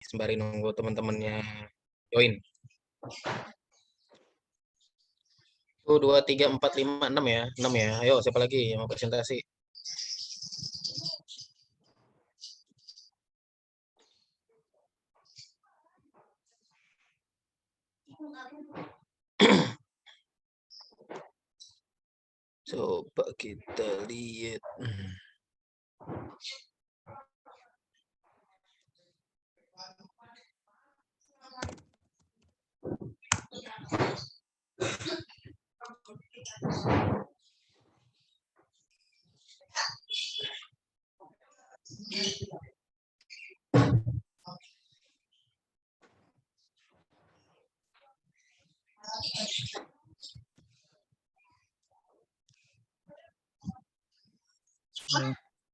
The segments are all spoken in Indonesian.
sembari nunggu teman-temannya join. 1, 2, 3, 4, 5, 6 ya. 6 ya. Ayo, siapa lagi yang mau presentasi? Coba kita lihat.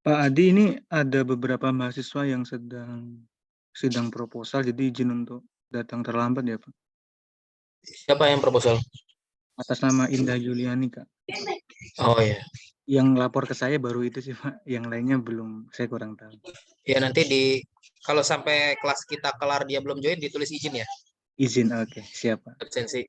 Pak Adi, ini ada beberapa mahasiswa yang sedang proposal, jadi izin untuk datang terlambat ya Pak. Siapa yang proposal? Atas nama Indah Yuliani Kak. Oh ya. Yang lapor ke saya baru itu sih Pak, yang lainnya belum, saya kurang tahu. Ya nanti kalau sampai kelas kita kelar dia belum join ditulis izin ya. Izin, oke, siap Pak. Absensi.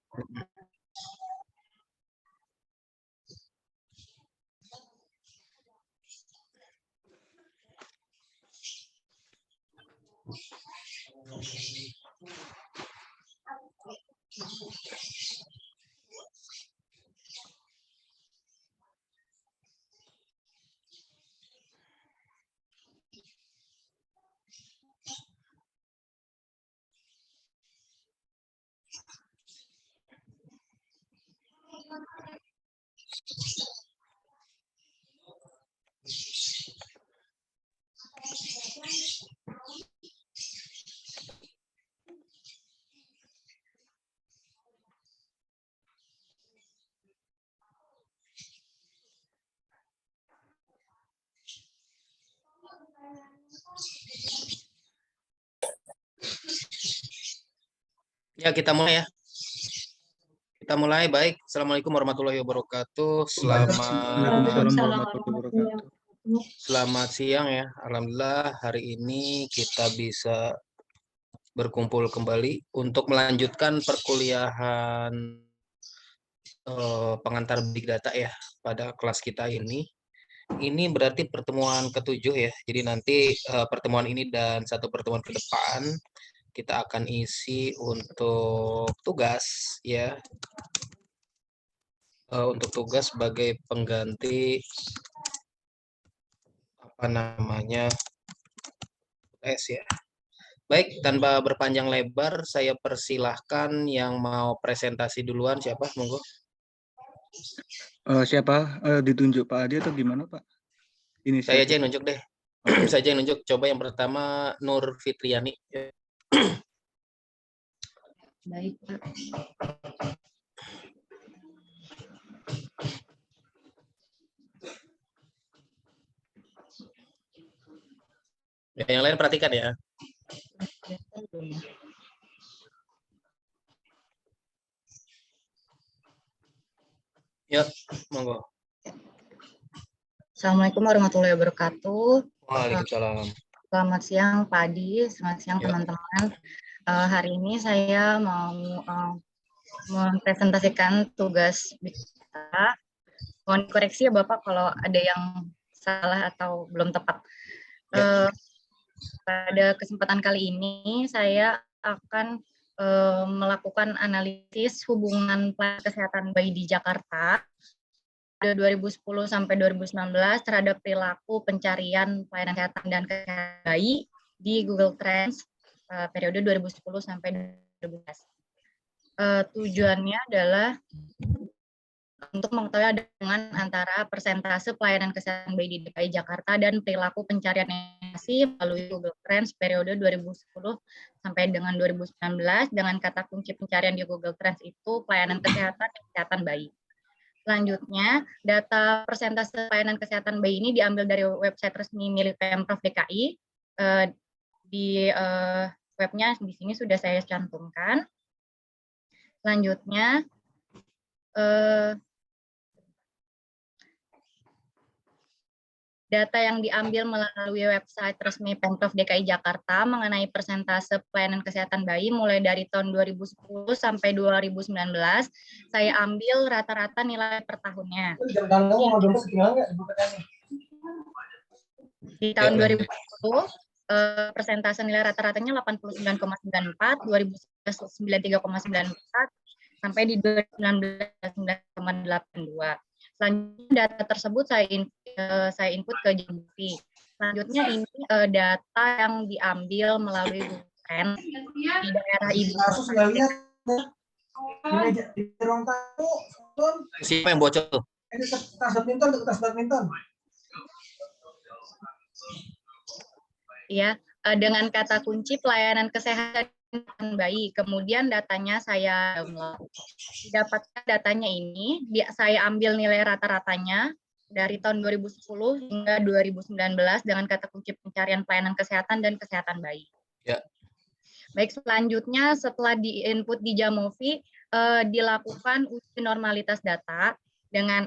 Ya, kita mulai ya. Kita mulai, baik. Assalamualaikum warahmatullahi wabarakatuh. Waalaikumsalam warahmatullahi wabarakatuh. Selamat siang ya. Alhamdulillah hari ini kita bisa berkumpul kembali untuk melanjutkan perkuliahan pengantar Big Data ya pada kelas kita ini. Ini berarti pertemuan ke-7 ya. Jadi nanti pertemuan ini dan satu pertemuan ke depan kita akan isi untuk tugas ya. Untuk tugas sebagai pengganti apa namanya S ya. Baik, tanpa berpanjang lebar, saya persilahkan yang mau presentasi duluan siapa, monggo. Siapa ditunjuk Pak Adi atau gimana Pak? Saya aja Inisiatif. yang nunjuk deh. Okay. Saya aja yang nunjuk. Coba yang pertama Nur Fitriani. Baik, Pak. Ya, yang lain perhatikan ya. Ya, monggo. Assalamualaikum warahmatullahi wabarakatuh. Waalaikumsalam. Selamat siang Pak Adi, selamat siang Ya. teman-teman. Hari ini saya mau mempresentasikan tugas kita. Mohon koreksi ya Bapak kalau ada yang salah atau belum tepat. Ya. Pada kesempatan kali ini saya akan melakukan analisis hubungan pelayanan kesehatan bayi di Jakarta 2010 sampai 2019 terhadap perilaku pencarian pelayanan kesehatan dan kesehatan bayi di Google Trends periode 2010 sampai 2012. Tujuannya adalah untuk mengetahui hubungan antara persentase pelayanan kesehatan bayi di DKI Jakarta dan perilaku pencarian melalui Google Trends periode 2010 sampai dengan 2019 dengan kata kunci pencarian di Google Trends itu pelayanan kesehatan dan kesehatan bayi. Selanjutnya, data persentase pelayanan kesehatan bayi ini diambil dari website resmi milik Pemprov DKI. Di webnya di sini sudah saya cantumkan. Selanjutnya, Data yang diambil melalui website resmi Pemprov DKI Jakarta mengenai persentase pelayanan kesehatan bayi mulai dari tahun 2010 sampai 2019. Saya ambil rata-rata nilai per tahunnya. Di tahun 2010, persentase nilai rata-ratanya 89,94, 2011 93,94, sampai di 2019 9,82. Selanjutnya data tersebut saya input ke Jampi. Selanjutnya ini data yang diambil melalui Google Trends di daerah ibu. Siapa yang bocor tuh? Ya, dengan kata kunci pelayanan kesehatan bayi. Kemudian datanya saya download. Didapatkan datanya ini, saya ambil nilai rata-ratanya dari tahun 2010 hingga 2019 dengan kata kunci pencarian pelayanan kesehatan dan kesehatan bayi. Ya. Baik, selanjutnya setelah di-input di Jamovi, dilakukan uji normalitas data dengan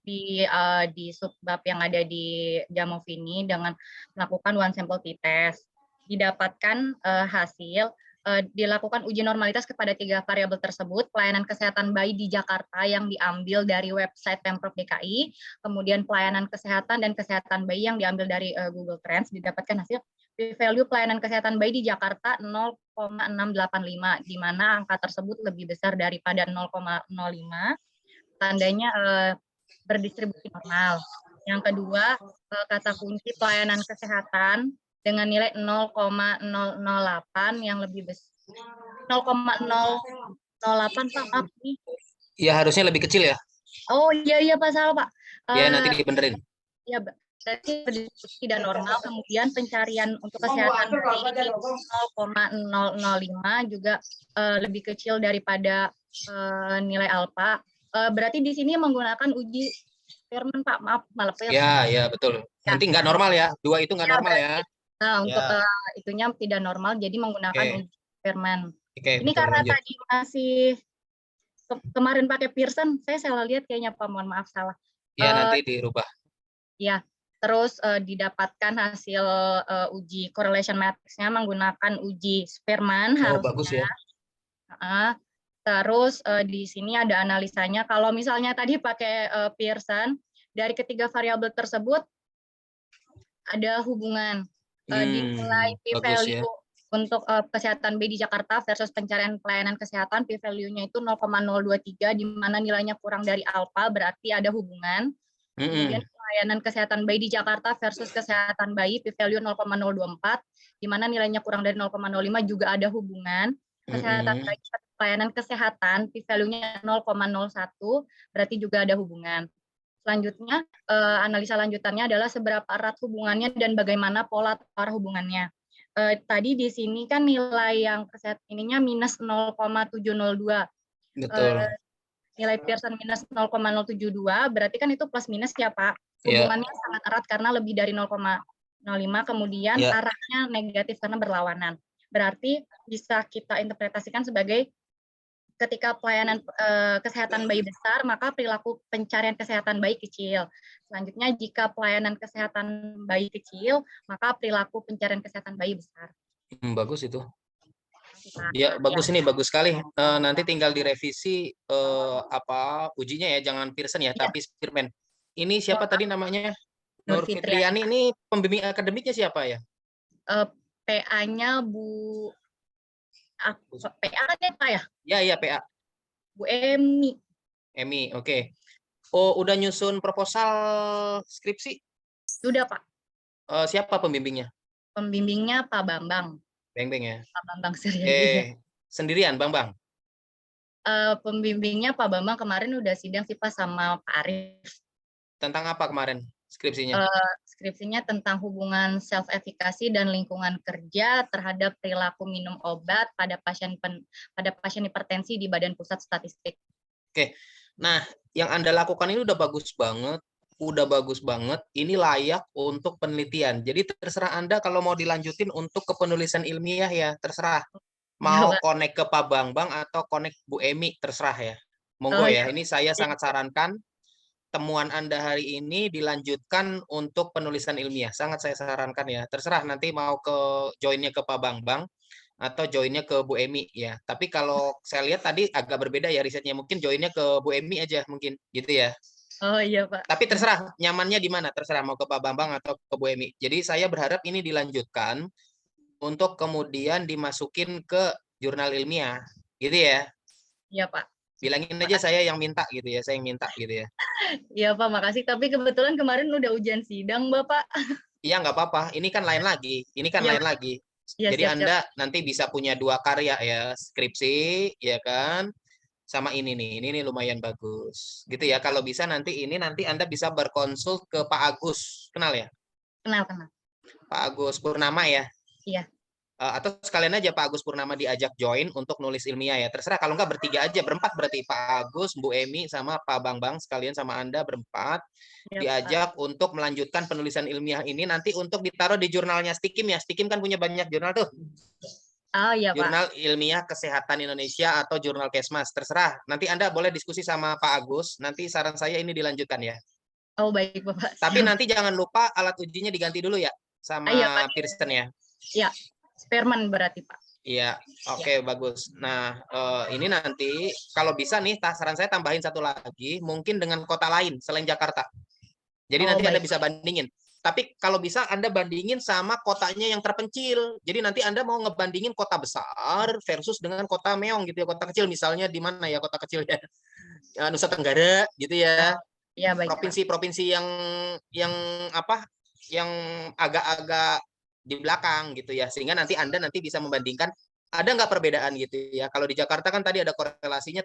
di subbab yang ada di Jamovi ini dengan melakukan one sample t-test. Didapatkan hasil, dilakukan uji normalitas kepada 3 variabel tersebut, pelayanan kesehatan bayi di Jakarta yang diambil dari website Pemprov DKI, kemudian pelayanan kesehatan dan kesehatan bayi yang diambil dari Google Trends, didapatkan hasil p-value pelayanan kesehatan bayi di Jakarta 0,685, di mana angka tersebut lebih besar daripada 0,05, tandanya berdistribusi normal. Yang kedua, kata kunci pelayanan kesehatan dengan nilai 0,008 yang lebih besar. 0,008 Pak, maaf nih. Ya harusnya lebih kecil ya. Oh iya Pak, salah Pak. Ya nanti dibenerin. Ya, berarti berdiskusi tidak normal. Kemudian pencarian untuk kesehatan bayi di 0,005 juga lebih kecil daripada nilai alfa. Berarti di sini menggunakan uji Spearman, Pak. Maaf, malepir. Ya betul. Nanti nggak normal ya. 2 itu nggak normal ya. Nah, untuk itunya tidak normal, jadi menggunakan uji Spearman. Ini betul, karena lanjut. Tadi masih kemarin pakai Pearson, saya salah lihat kayaknya Pak. Mohon maaf, salah. Ya, nanti dirubah. Ya, terus didapatkan hasil uji correlation matrix-nya menggunakan uji Spearman harusnya. Bagus ya. Terus di sini ada analisanya. Kalau misalnya tadi pakai Pearson, dari ketiga variabel tersebut ada hubungan dinilai p-value ya. Untuk kesehatan bayi di Jakarta versus pencarian pelayanan kesehatan, p-value-nya itu 0,023, di mana nilainya kurang dari alfa, berarti ada hubungan. Kemudian pelayanan kesehatan bayi di Jakarta versus kesehatan bayi, p-value 0,024, di mana nilainya kurang dari 0,05 juga ada hubungan. Kesehatan bayi, pelayanan kesehatan, p-value-nya 0,01, berarti juga ada hubungan. Selanjutnya, analisa lanjutannya adalah seberapa erat hubungannya dan bagaimana pola arah hubungannya. Tadi di sini kan nilai yang kesehatan ininya minus 0,702. Betul. Nilai Pearson minus 0,072, berarti kan itu plus minus ya Pak. Hubungannya sangat erat karena lebih dari 0,05, kemudian arahnya negatif karena berlawanan. Berarti bisa kita interpretasikan sebagai ketika pelayanan kesehatan bayi besar, maka perilaku pencarian kesehatan bayi kecil. Selanjutnya, jika pelayanan kesehatan bayi kecil, maka perilaku pencarian kesehatan bayi besar. Bagus itu. Ya, bagus ini, bagus sekali. Nanti tinggal direvisi ujinya ya, jangan Pearson ya, tapi Spearman. Ini siapa tadi namanya? Nur Fitriani. Ini pembimbing akademiknya siapa ya? PA-nya Bu PA kan Pak ya? Iya, PA. Bu Emi. Emi, oke. Oh, udah nyusun proposal skripsi? Sudah, Pak. Siapa pembimbingnya? Pembimbingnya Pak Bambang. Beng ya? Pak Bambang Suryadi. Sendirian, Bambang? Pembimbingnya Pak Bambang kemarin udah sidang sih Pak sama Pak Arief. Tentang apa kemarin skripsinya? Skripsinya tentang hubungan self-efikasi dan lingkungan kerja terhadap perilaku minum obat pada pasien hipertensi di Badan Pusat Statistik. Oke, nah yang Anda lakukan ini udah bagus banget, ini layak untuk penelitian. Jadi terserah Anda kalau mau dilanjutin untuk kepenulisan ilmiah ya, terserah. Mau connect ke Pak Bambang atau connect Bu Emi, terserah ya. Monggo ya, ini saya sangat sarankan. temuan Anda hari ini dilanjutkan untuk penulisan ilmiah. Sangat saya sarankan ya. Terserah nanti mau joinnya ke Pak Bambang atau joinnya ke Bu Emi ya. Tapi kalau saya lihat tadi agak berbeda ya risetnya. Mungkin joinnya ke Bu Emi aja mungkin gitu ya. Oh iya Pak. Tapi terserah nyamannya di mana, terserah mau ke Pak Bambang atau ke Bu Emi. Jadi saya berharap ini dilanjutkan untuk kemudian dimasukin ke jurnal ilmiah, gitu ya. Iya Pak. Bilangin aja saya yang minta gitu ya, saya yang minta gitu ya. Iya Pak, makasih. Tapi kebetulan kemarin udah ujian sidang Bapak. Iya nggak apa-apa, ini kan lain lagi, ini kan Iya, lain lagi. iya Jadi siap-siap. Anda nanti bisa punya 2 karya ya, skripsi, ya kan, sama ini nih lumayan bagus, gitu ya. Kalau bisa nanti Anda bisa berkonsul ke Pak Agus, kenal ya? Kenal. Pak Agus Purnama ya. Iya. Atau sekalian aja Pak Agus Purnama diajak join untuk nulis ilmiah ya. Terserah, kalau nggak bertiga aja, berempat berarti Pak Agus, Bu Emi, sama Pak Bambang sekalian sama Anda berempat Iya, Pak. diajak untuk melanjutkan penulisan ilmiah ini nanti untuk ditaruh di jurnalnya Stikim ya. Stikim kan punya banyak jurnal tuh. Oh iya Pak. Jurnal Ilmiah Kesehatan Indonesia atau Jurnal Kesmas, terserah. Nanti Anda boleh diskusi sama Pak Agus. Nanti saran saya ini dilanjutkan ya. Oh baik Bapak. Tapi Siap. nanti jangan lupa alat ujinya diganti dulu ya sama Iya, Pak. Pearson ya. Iya, Sperman berarti Pak. Iya, oke, bagus. Nah, ini nanti kalau bisa nih, saran saya tambahin satu lagi, mungkin dengan kota lain selain Jakarta. Jadi Oh, nanti Anda baik. bisa bandingin. Tapi kalau bisa Anda bandingin sama kotanya yang terpencil. Jadi nanti Anda mau ngebandingin kota besar versus dengan kota meong gitu ya, kota kecil misalnya di mana ya kota kecilnya? Nusa Tenggara gitu ya. Iya baik Pak. Provinsi-provinsi yang apa? Yang agak-agak di belakang gitu ya, sehingga nanti Anda bisa membandingkan ada nggak perbedaan gitu ya. Kalau di Jakarta kan tadi ada korelasinya,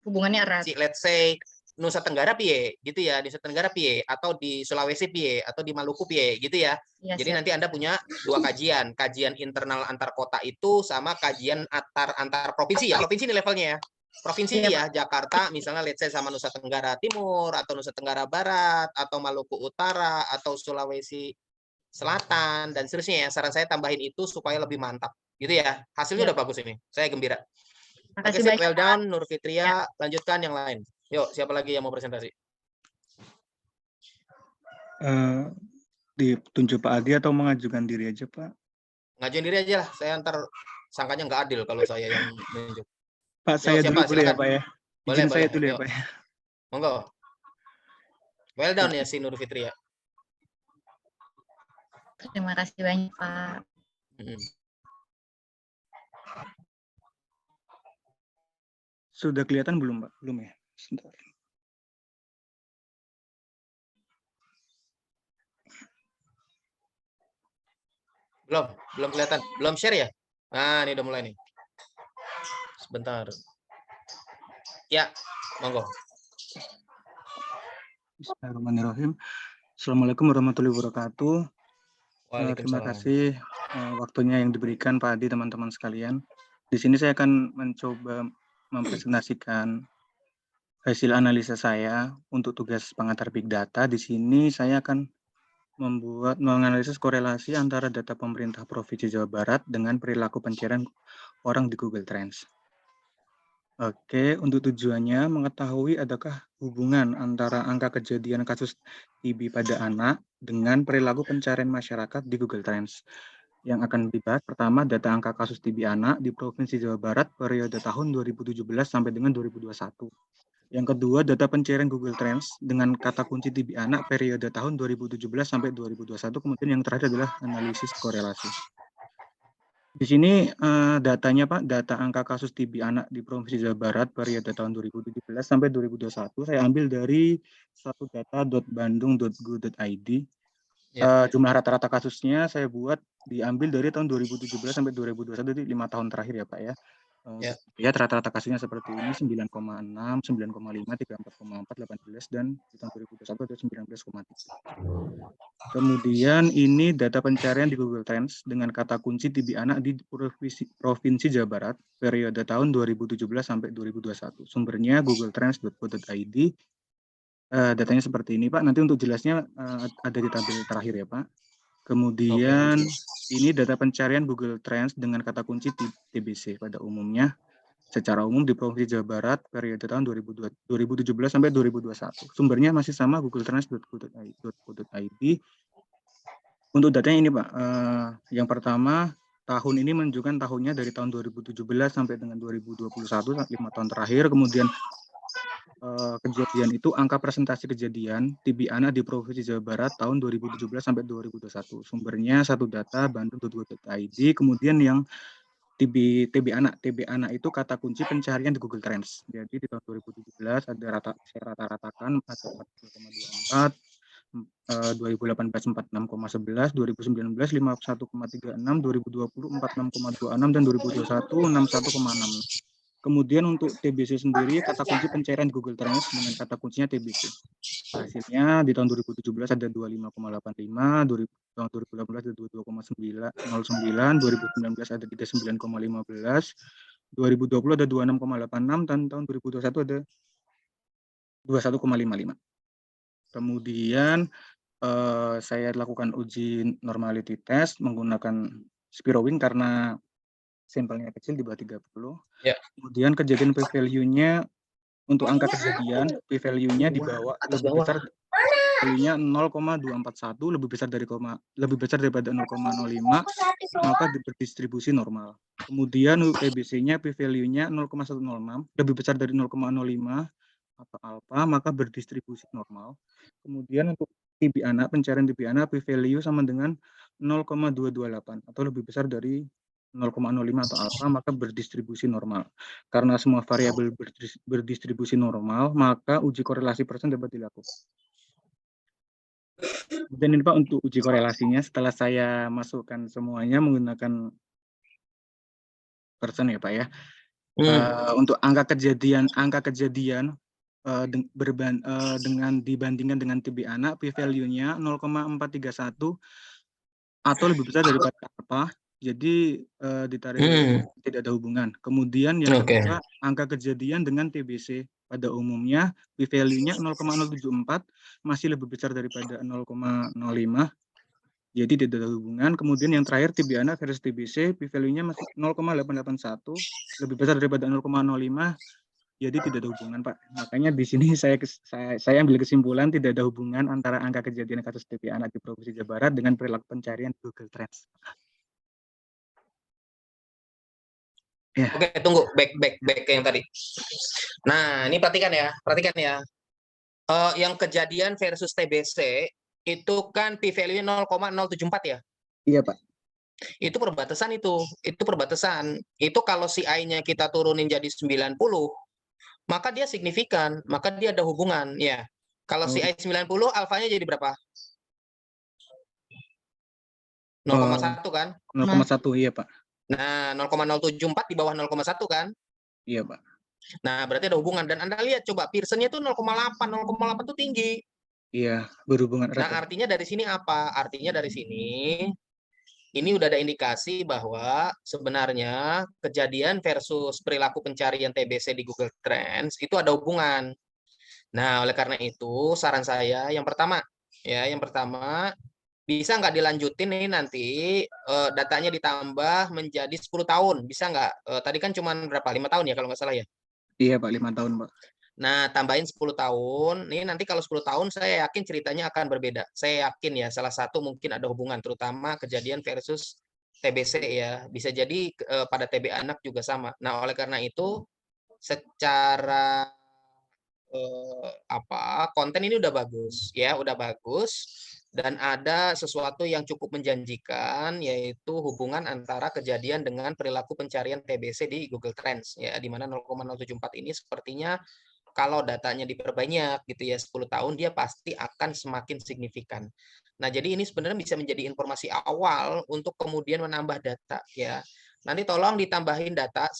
Hubungannya erat. let's say Nusa Tenggara piye gitu ya, di Nusa Tenggara piye, atau di Sulawesi piye, atau di Maluku piye gitu ya. Ya, Jadi siap. nanti Anda punya 2 kajian internal antar kota itu sama kajian antar provinsi ya. Provinsi ini levelnya ya. Provinsi Iya, ya, Jakarta misalnya let's say sama Nusa Tenggara Timur atau Nusa Tenggara Barat atau Maluku Utara atau Sulawesi Selatan dan seterusnya ya. Saran saya tambahin itu supaya lebih mantap gitu ya. Hasilnya Ya. udah bagus ini, saya gembira. Makasih Oke, banyak well Pak. done Nur Fitria. Lanjutkan yang lain. Yuk, siapa lagi yang mau presentasi? Ditunjuk Pak Adi atau mengajukan diri aja Pak? Ngajuin diri aja lah, saya ntar sangkanya nggak adil kalau saya yang menunjuk. Pak, saya siapa? dulu boleh ya Silakan. Pak ya? Boleh, Izin saya boleh. dulu ya Yuk. Pak ya? Monggo. Well done ya si Nur Fitria. Terima kasih banyak Pak. Sudah kelihatan belum Pak? Belum ya? Sebentar. Belum kelihatan. Belum share ya? Nah, ini udah mulai nih. Sebentar. Ya, monggo. Bismillahirrahmanirrahim. Assalamualaikum warahmatullahi wabarakatuh. Terima kasih waktunya yang diberikan Pak Adi, teman-teman sekalian. Di sini saya akan mencoba mempresentasikan hasil analisa saya untuk tugas pengantar Big Data. Di sini saya akan menganalisis korelasi antara data pemerintah Provinsi Jawa Barat dengan perilaku pencarian orang di Google Trends. Oke, untuk tujuannya mengetahui adakah hubungan antara angka kejadian kasus TB pada anak dengan perilaku pencarian masyarakat di Google Trends. Yang akan dibahas pertama data angka kasus TB anak di Provinsi Jawa Barat periode tahun 2017 sampai dengan 2021. Yang kedua, data pencarian Google Trends dengan kata kunci TB anak periode tahun 2017 sampai 2021. Kemudian yang terakhir adalah analisis korelasi. Di sini datanya Pak, data angka kasus TB anak di Provinsi Jawa Barat periode tahun 2017 sampai 2021. Saya ambil dari satu.data.bandung.go.id. Jumlah rata-rata kasusnya saya buat diambil dari tahun 2017 sampai 2021, jadi 5 tahun terakhir ya Pak ya. Ya, rata-rata kasusnya seperti ini 9,6, 9,5, 34,4, 18 dan di tahun 2021 ada 19,3. Kemudian ini data pencarian di Google Trends dengan kata kunci TB anak di Provinsi Jawa Barat periode tahun 2017 sampai 2021. Sumbernya googletrends.co.id. Datanya seperti ini Pak. Nanti untuk jelasnya ada di tabel terakhir ya Pak. Kemudian ini data pencarian Google Trends dengan kata kunci TBC pada umumnya. secara umum di Provinsi Jawa Barat periode tahun 2017 sampai 2021. Sumbernya masih sama googletranslate.co.id. Untuk datanya ini Pak, yang pertama tahun ini menunjukkan tahunnya dari tahun 2017 sampai dengan 2021, 5 tahun terakhir. Kemudian kejadian itu angka presentasi kejadian TB anak di Provinsi Jawa Barat tahun 2017 sampai 2021. Sumbernya satu data bandung.go.id. Kemudian yang TB anak itu kata kunci pencarian di Google Trends. Jadi di tahun 2017 ada saya rata-ratakan ada 40,24, 2018 46,11, 2019 51,36, 2020 46,26 dan 2021 61,6. Kemudian untuk TBC sendiri kata kunci pencairan di Google Trends dengan kata kuncinya TBC. Hasilnya di tahun 2017 ada 25,85, tahun 2018 ada 22,09, 2019 ada 39,15, 2020 ada 26,86 dan tahun 2021 ada 21,55. Kemudian saya lakukan uji normality test menggunakan Spirowing karena sampelnya kecil di bawah 30. Ya. Kemudian kejadian p-value-nya untuk angka kejadian p-value-nya di bawah lebih besar, value-nya 0,241 lebih besar daripada 0,05, maka berdistribusi normal. Kemudian untuk TBC-nya p-value-nya 0,106 lebih besar dari 0,05 atau alfa, maka berdistribusi normal. Kemudian untuk TB anak, pencarian TB anak p-value sama dengan 0,228 atau lebih besar dari 0,05 atau alfa, maka berdistribusi normal. Karena semua variabel berdistribusi normal, maka uji korelasi persen dapat dilakukan. Dan ini Pak untuk uji korelasinya, setelah saya masukkan semuanya menggunakan persen ya Pak ya. Untuk angka kejadian dengan dibandingkan dengan TB anak, p-value-nya 0,431 atau lebih besar daripada alfa. Jadi ditarik tidak ada hubungan. Kemudian yang kedua, angka kejadian dengan TBC pada umumnya p-value-nya 0,074 masih lebih besar daripada 0,05. Jadi tidak ada hubungan. Kemudian yang terakhir TB anak versus TBC p-value-nya masih 0,881 lebih besar daripada 0,05. Jadi tidak ada hubungan Pak. Makanya di sini saya ambil kesimpulan tidak ada hubungan antara angka kejadian kasus TB anak di Provinsi Jawa Barat dengan perilaku pencarian Google Trends. Ya. Oke, tunggu back ke yang tadi. Nah, ini perhatikan ya. Yang kejadian versus TBC itu kan p-value 0,074 ya? Iya Pak. Itu perbatasan itu perbatasan. Itu kalau CI-nya kita turunin jadi 90, maka dia signifikan, maka dia ada hubungan ya. Kalau CI 90, alfanya jadi berapa? 0,1 kan? 0,1 iya Pak. Nah, 0,074 di bawah 0,1 kan? Iya Pak. Nah, berarti ada hubungan. Dan Anda lihat coba Pearson-nya itu 0,8. 0,8 itu tinggi. Iya, berhubungan erat. Nah, artinya dari sini apa? Artinya dari sini ini udah ada indikasi bahwa sebenarnya kejadian versus perilaku pencarian TBC di Google Trends itu ada hubungan. Nah, oleh karena itu saran saya yang pertama bisa nggak dilanjutin nih nanti datanya ditambah menjadi 10 tahun, bisa nggak? Tadi kan cuma berapa? 5 tahun ya kalau nggak salah ya? Iya Pak, 5 tahun Pak. Nah, tambahin 10 tahun. Nih nanti kalau 10 tahun saya yakin ceritanya akan berbeda. Saya yakin ya salah satu mungkin ada hubungan terutama kejadian versus TBC ya. Bisa jadi pada TB anak juga sama. Nah, oleh karena itu secara konten ini udah bagus ya, udah bagus dan ada sesuatu yang cukup menjanjikan yaitu hubungan antara kejadian dengan perilaku pencarian TBC di Google Trends ya, di mana 0,074 ini sepertinya kalau datanya diperbanyak gitu ya 10 tahun dia pasti akan semakin signifikan. Nah, jadi ini sebenarnya bisa menjadi informasi awal untuk kemudian menambah data ya. Nanti tolong ditambahin data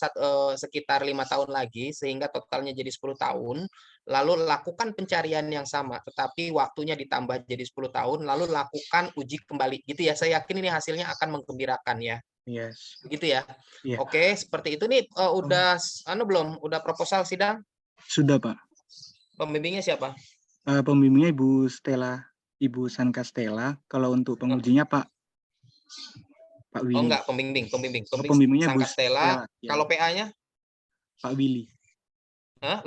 sekitar 5 tahun lagi sehingga totalnya jadi 10 tahun. Lalu lakukan pencarian yang sama tetapi waktunya ditambah jadi 10 tahun lalu lakukan uji kembali gitu ya. Saya yakin ini hasilnya akan menggembirakan ya. Yes. Begitu ya. Yeah. Oke, seperti itu nih udah belum? Udah proposal sidang? Sudah Pak. Pembimbingnya siapa? Pembimbingnya Ibu Sanka Stella. Kalau untuk pengujinya Pak Willy. Oh enggak, pembimbing. Pembimbingnya Sanka Bu Stella. Ya. Kalau PA-nya? Pak Willy.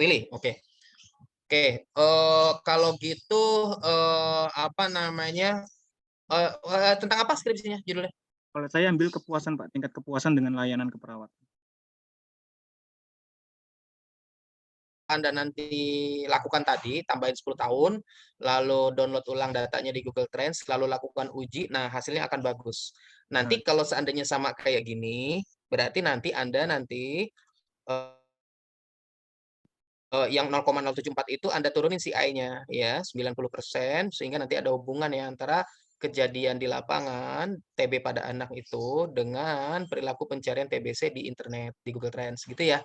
Willy, oke. Oke, kalau gitu apa namanya? Tentang apa skripsinya judulnya? Kalau saya ambil kepuasan Pak, tingkat kepuasan dengan layanan keperawatan. Anda nanti lakukan tadi, tambahin 10 tahun, lalu download ulang datanya di Google Trends, lalu lakukan uji, nah hasilnya akan bagus. Nanti kalau seandainya sama kayak gini, berarti nanti Anda yang 0,074 itu Anda turunin CI-nya ya, 90%, sehingga nanti ada hubungan ya antara kejadian di lapangan TB pada anak itu dengan perilaku pencarian TBC di internet, di Google Trends gitu ya.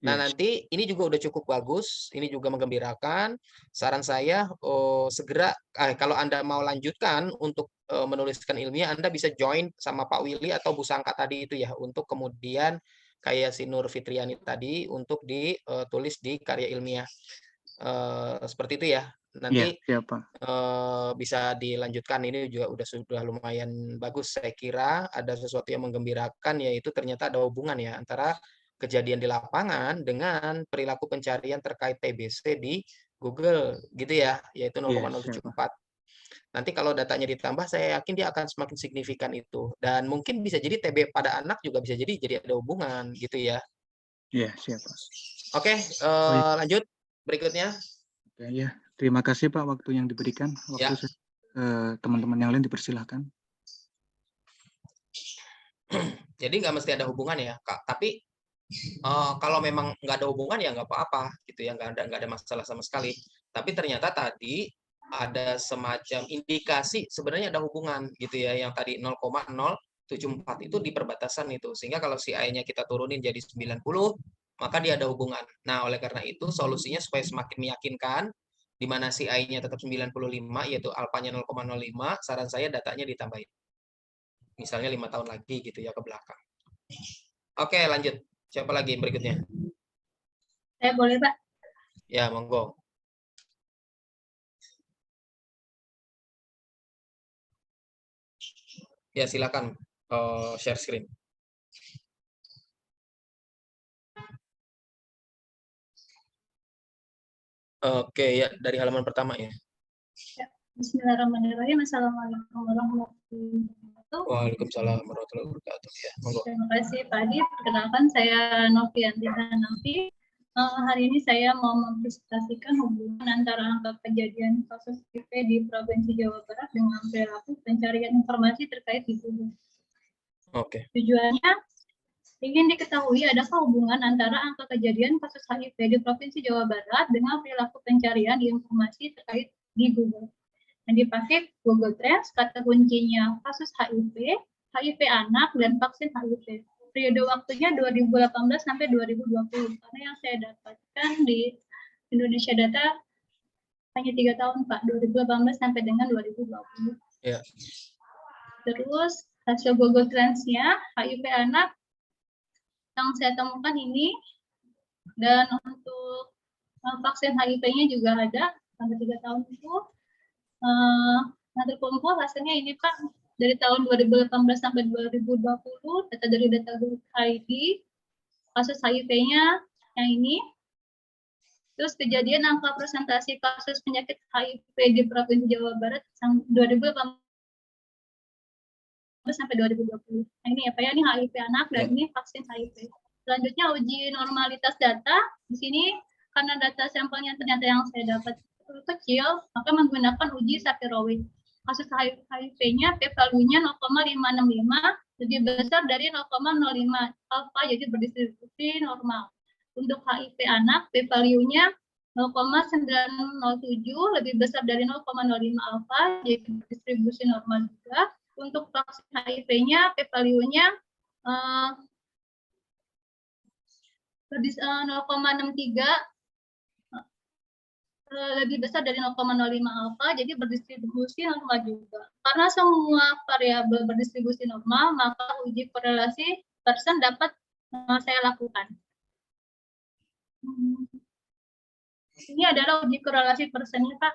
Nah, nanti ini juga udah cukup bagus, ini juga menggembirakan. Saran saya segera kalau Anda mau lanjutkan untuk menuliskan ilmiah, Anda bisa join sama Pak Willy atau Bu Sangka tadi itu ya, untuk kemudian kayak si Nur Fitriani tadi untuk ditulis di karya ilmiah. Seperti itu ya. Nanti bisa dilanjutkan, ini juga sudah lumayan bagus saya kira. Ada sesuatu yang menggembirakan, yaitu ternyata ada hubungan ya antara kejadian di lapangan dengan perilaku pencarian terkait TBC di Google gitu ya, yaitu 0,074. Nanti kalau datanya ditambah, saya yakin dia akan semakin signifikan itu. Dan mungkin bisa jadi TB pada anak juga bisa jadi ada hubungan gitu ya. Iya, siap Pak. Oke, lanjut berikutnya. Oke, ya. Terima kasih Pak waktu yang diberikan. Waktu teman-teman yang lain dipersilahkan. Jadi nggak mesti ada hubungan ya, Kak. Tapi kalau memang nggak ada hubungan ya nggak apa-apa gitu ya, nggak ada masalah sama sekali. Tapi ternyata tadi ada semacam indikasi sebenarnya ada hubungan gitu ya, yang tadi 0,074 itu di perbatasan itu, sehingga kalau CI-nya kita turunin jadi 90, maka dia ada hubungan. Nah, oleh karena itu solusinya supaya semakin meyakinkan, di mana CI-nya tetap 95, yaitu alfanya 0,05, saran saya datanya ditambahin. Misalnya 5 tahun lagi gitu ya ke belakang. Oke, lanjut. Siapa lagi berikutnya? Saya boleh, Pak? Ya, monggo. Ya, silakan share screen. Oke, ya dari halaman pertama ya. Bismillahirrahmanirrahim. Assalamualaikum warahmatullahi wabarakatuh. Waalaikumsalam warahmatullahi wabarakatuh. Ya, monggo. Terima kasih Pak Adi. Perkenalkan saya Novianti Hanafi. Hari ini saya mau mempresentasikan hubungan antara angka kejadian kasus HIV di Provinsi Jawa Barat dengan perilaku pencarian informasi terkait di Google. Oke. Tujuannya ingin diketahui adakah hubungan antara angka kejadian kasus HIV di Provinsi Jawa Barat dengan perilaku pencarian informasi terkait di Google. Yang dipakai Google Trends, kata kuncinya kasus HIV, HIV anak, dan vaksin HIV. Periode waktunya 2018 sampai 2020. Karena yang saya dapatkan di Indonesia Data hanya 3 tahun, Pak. 2018 sampai dengan 2020. Ya. Terus hasil Google Trends-nya HIV anak yang saya temukan ini, dan untuk vaksin HIV-nya juga ada sampai 3 tahun itu. Nah, terkumpul hasilnya ini Pak, dari tahun 2018 sampai 2020, data dari data.id, kasus HIV-nya yang ini. Terus kejadian angka presentasi kasus penyakit HIV di Provinsi Jawa Barat 2018 sampai 2020. Nah, ini ya Pak ya, ini HIV anak dan ini vaksin HIV. Selanjutnya uji normalitas data. Di sini karena data sampelnya ternyata yang saya dapat kecil, maka menggunakan uji Sapir-Whorf. Kasus HIV-nya p-value-nya 0,565 lebih besar dari 0,05 alfa, jadi berdistribusi normal. Untuk HIV anak p-value-nya 0,907 lebih besar dari 0,05 alfa, jadi berdistribusi normal juga. Untuk vaksin HIV-nya p-value-nya 0,63 lebih besar dari 0,05 alfa, jadi berdistribusi normal juga. Karena semua variabel berdistribusi normal, maka uji korelasi persen dapat saya lakukan. Ini adalah uji korelasi persennya, Pak.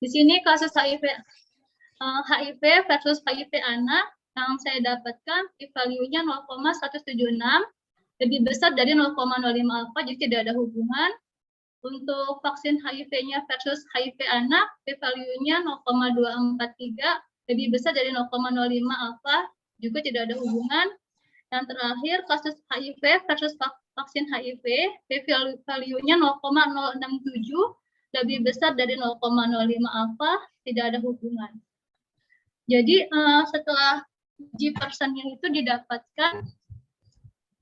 Di sini kasus HIV versus HIV anak yang saya dapatkan p-value-nya 0,176 lebih besar dari 0,05 alfa, jadi tidak ada hubungan. Untuk vaksin HIV-nya versus HIV anak, p-value-nya 0,243, lebih besar dari 0,05 alfa, juga tidak ada hubungan. Yang terakhir, kasus HIV versus vaksin HIV, p-value-nya 0,067, lebih besar dari 0,05 alfa, tidak ada hubungan. Jadi setelah uji persennya itu didapatkan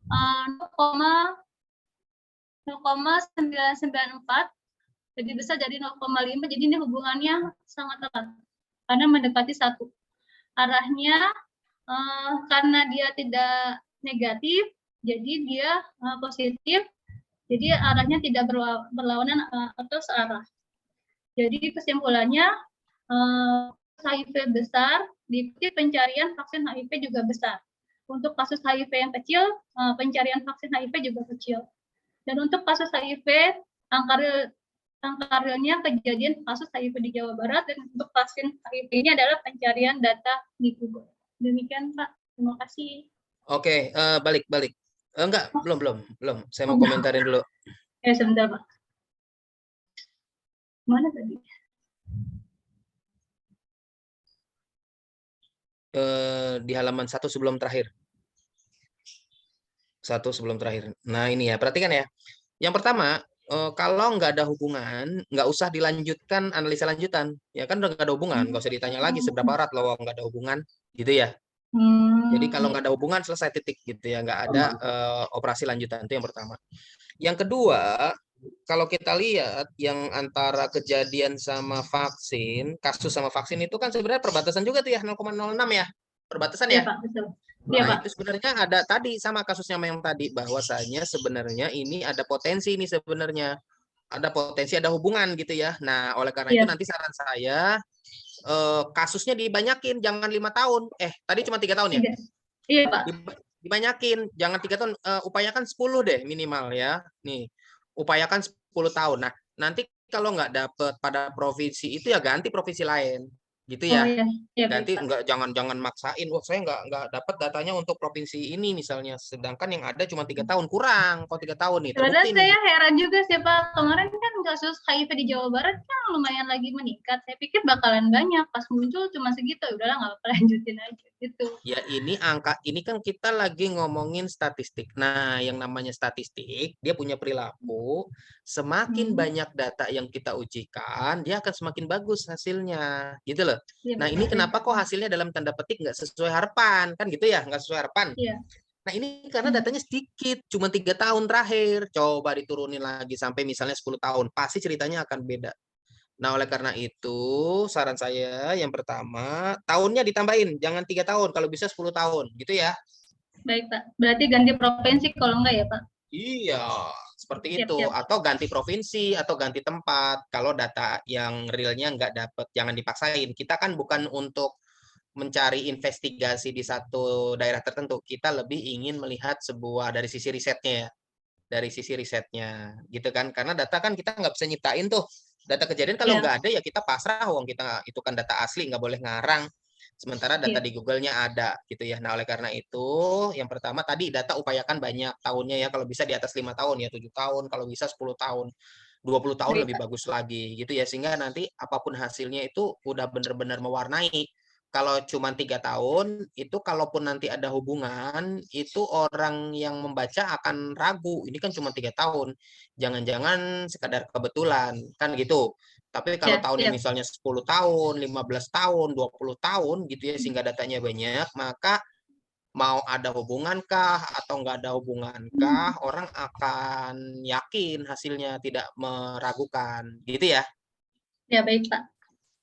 0,994, lebih besar dari 0,5, jadi ini hubungannya sangat erat karena mendekati 1. Arahnya karena dia tidak negatif, jadi dia positif, jadi arahnya tidak berlawanan atau searah. Jadi kesimpulannya HIV besar, diikuti pencarian vaksin HIV juga besar. Untuk kasus HIV yang kecil, pencarian vaksin HIV juga kecil. Dan untuk kasus HIV, angka realnya kejadian kasus HIV di Jawa Barat, dan untuk vaksin HIV ini adalah pencarian data di Google. Demikian, Pak. Terima kasih. Oke, balik. Enggak, belum. Saya mau komentarin dulu. Sebentar, Pak. Mana tadi? Di halaman 1 sebelum terakhir. 1 sebelum terakhir. Nah, ini ya, perhatikan ya. Yang pertama, kalau nggak ada hubungan, nggak usah dilanjutkan analisa lanjutan. Ya kan udah nggak ada hubungan, nggak usah ditanya lagi seberapa erat loh nggak ada hubungan, gitu ya. Jadi kalau nggak ada hubungan, selesai, titik gitu ya, nggak ada operasi lanjutan. Itu yang pertama. Yang kedua, kalau kita lihat yang antara kejadian sama vaksin, kasus sama vaksin itu kan sebenarnya perbatasan juga tuh ya, 0,06 ya, perbatasan ya. Pak, betul. Nah, itu sebenarnya ada tadi sama kasusnya yang tadi, bahwasanya sebenarnya ini ada potensi ini sebenarnya. Ada potensi, ada hubungan gitu ya. Nah, oleh karena itu nanti saran saya kasusnya dibanyakin, jangan 5 tahun. Tadi cuma 3 tahun ya? Iya, Pak. Dibanyakin, jangan 3 tahun, upayakan 10 deh minimal ya. Nih, upayakan 10 tahun. Nah, nanti kalau nggak dapet pada provinsi itu ya ganti provinsi lain. Gitu ya. Ganti jangan maksain, saya nggak dapat datanya untuk provinsi ini misalnya, sedangkan yang ada cuma 3 tahun, kurang kalau 3 tahun nih. Sebenarnya saya heran juga sih, Pak, kemarin kan kasus HIV di Jawa Barat kan lumayan lagi meningkat. Saya pikir bakalan banyak, pas muncul cuma segitu, udahlah nggak apa-apa, lanjutin aja gitu. Ya ini kan kita lagi ngomongin statistik. Nah, yang namanya statistik, dia punya perilaku, semakin banyak data yang kita ujikan, dia akan semakin bagus hasilnya, gitu loh. Nah, ini kenapa kok hasilnya dalam tanda petik nggak sesuai harapan, kan gitu ya, nggak sesuai harapan. Nah, ini karena datanya sedikit, cuma 3 tahun terakhir. Coba diturunin lagi sampai misalnya 10 tahun, pasti ceritanya akan beda. Nah, oleh karena itu, saran saya yang pertama, tahunnya ditambahin, jangan 3 tahun, kalau bisa 10 tahun, gitu ya. Baik, Pak. Berarti ganti provinsi kalau enggak ya, Pak? Iya, seperti itu. Atau ganti provinsi, atau ganti tempat. Kalau data yang realnya nggak dapet, jangan dipaksain. Kita kan bukan untuk mencari investigasi di satu daerah tertentu. Kita lebih ingin melihat sebuah dari sisi risetnya ya. Dari sisi risetnya, gitu kan. Karena data kan kita nggak bisa nyiptain tuh. Data kejadian kalau nggak ada ya kita pasrah, wong kita itu kan data asli, nggak boleh ngarang. Sementara data di Google-nya ada gitu ya. Nah, oleh karena itu yang pertama tadi data upayakan banyak tahunnya ya, kalau bisa di atas 5 tahun ya, 7 tahun, kalau bisa 10 tahun. 20 tahun lebih bagus lagi gitu ya, sehingga nanti apapun hasilnya itu udah benar-benar mewarnai. Kalau cuma 3 tahun itu, kalaupun nanti ada hubungan itu orang yang membaca akan ragu, ini kan cuma 3 tahun, jangan-jangan sekadar kebetulan kan gitu. Tapi kalau tahunnya misalnya 10 tahun, 15 tahun, 20 tahun gitu ya, sehingga datanya banyak, maka mau ada hubungankah atau nggak ada hubungankah, orang akan yakin hasilnya, tidak meragukan gitu ya. Ya, baik, Pak.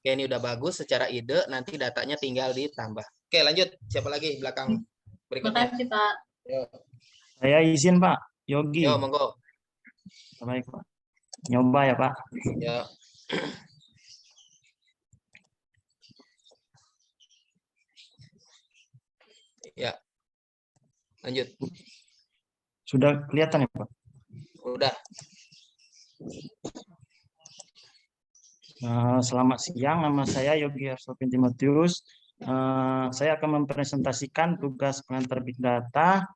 Oke, ini udah bagus secara ide, nanti datanya tinggal ditambah. Oke, lanjut. Siapa lagi belakang berikutnya? Makasih, Pak. Yo. Saya izin, Pak. Yogi. Yo, monggo. Baik, Pak. Nyoba ya, Pak. Ya. Ya. Lanjut. Sudah kelihatan ya, Pak? Udah. Selamat siang, nama saya Yogi Arsopin Timotius. Saya akan mempresentasikan tugas pengantar Big Data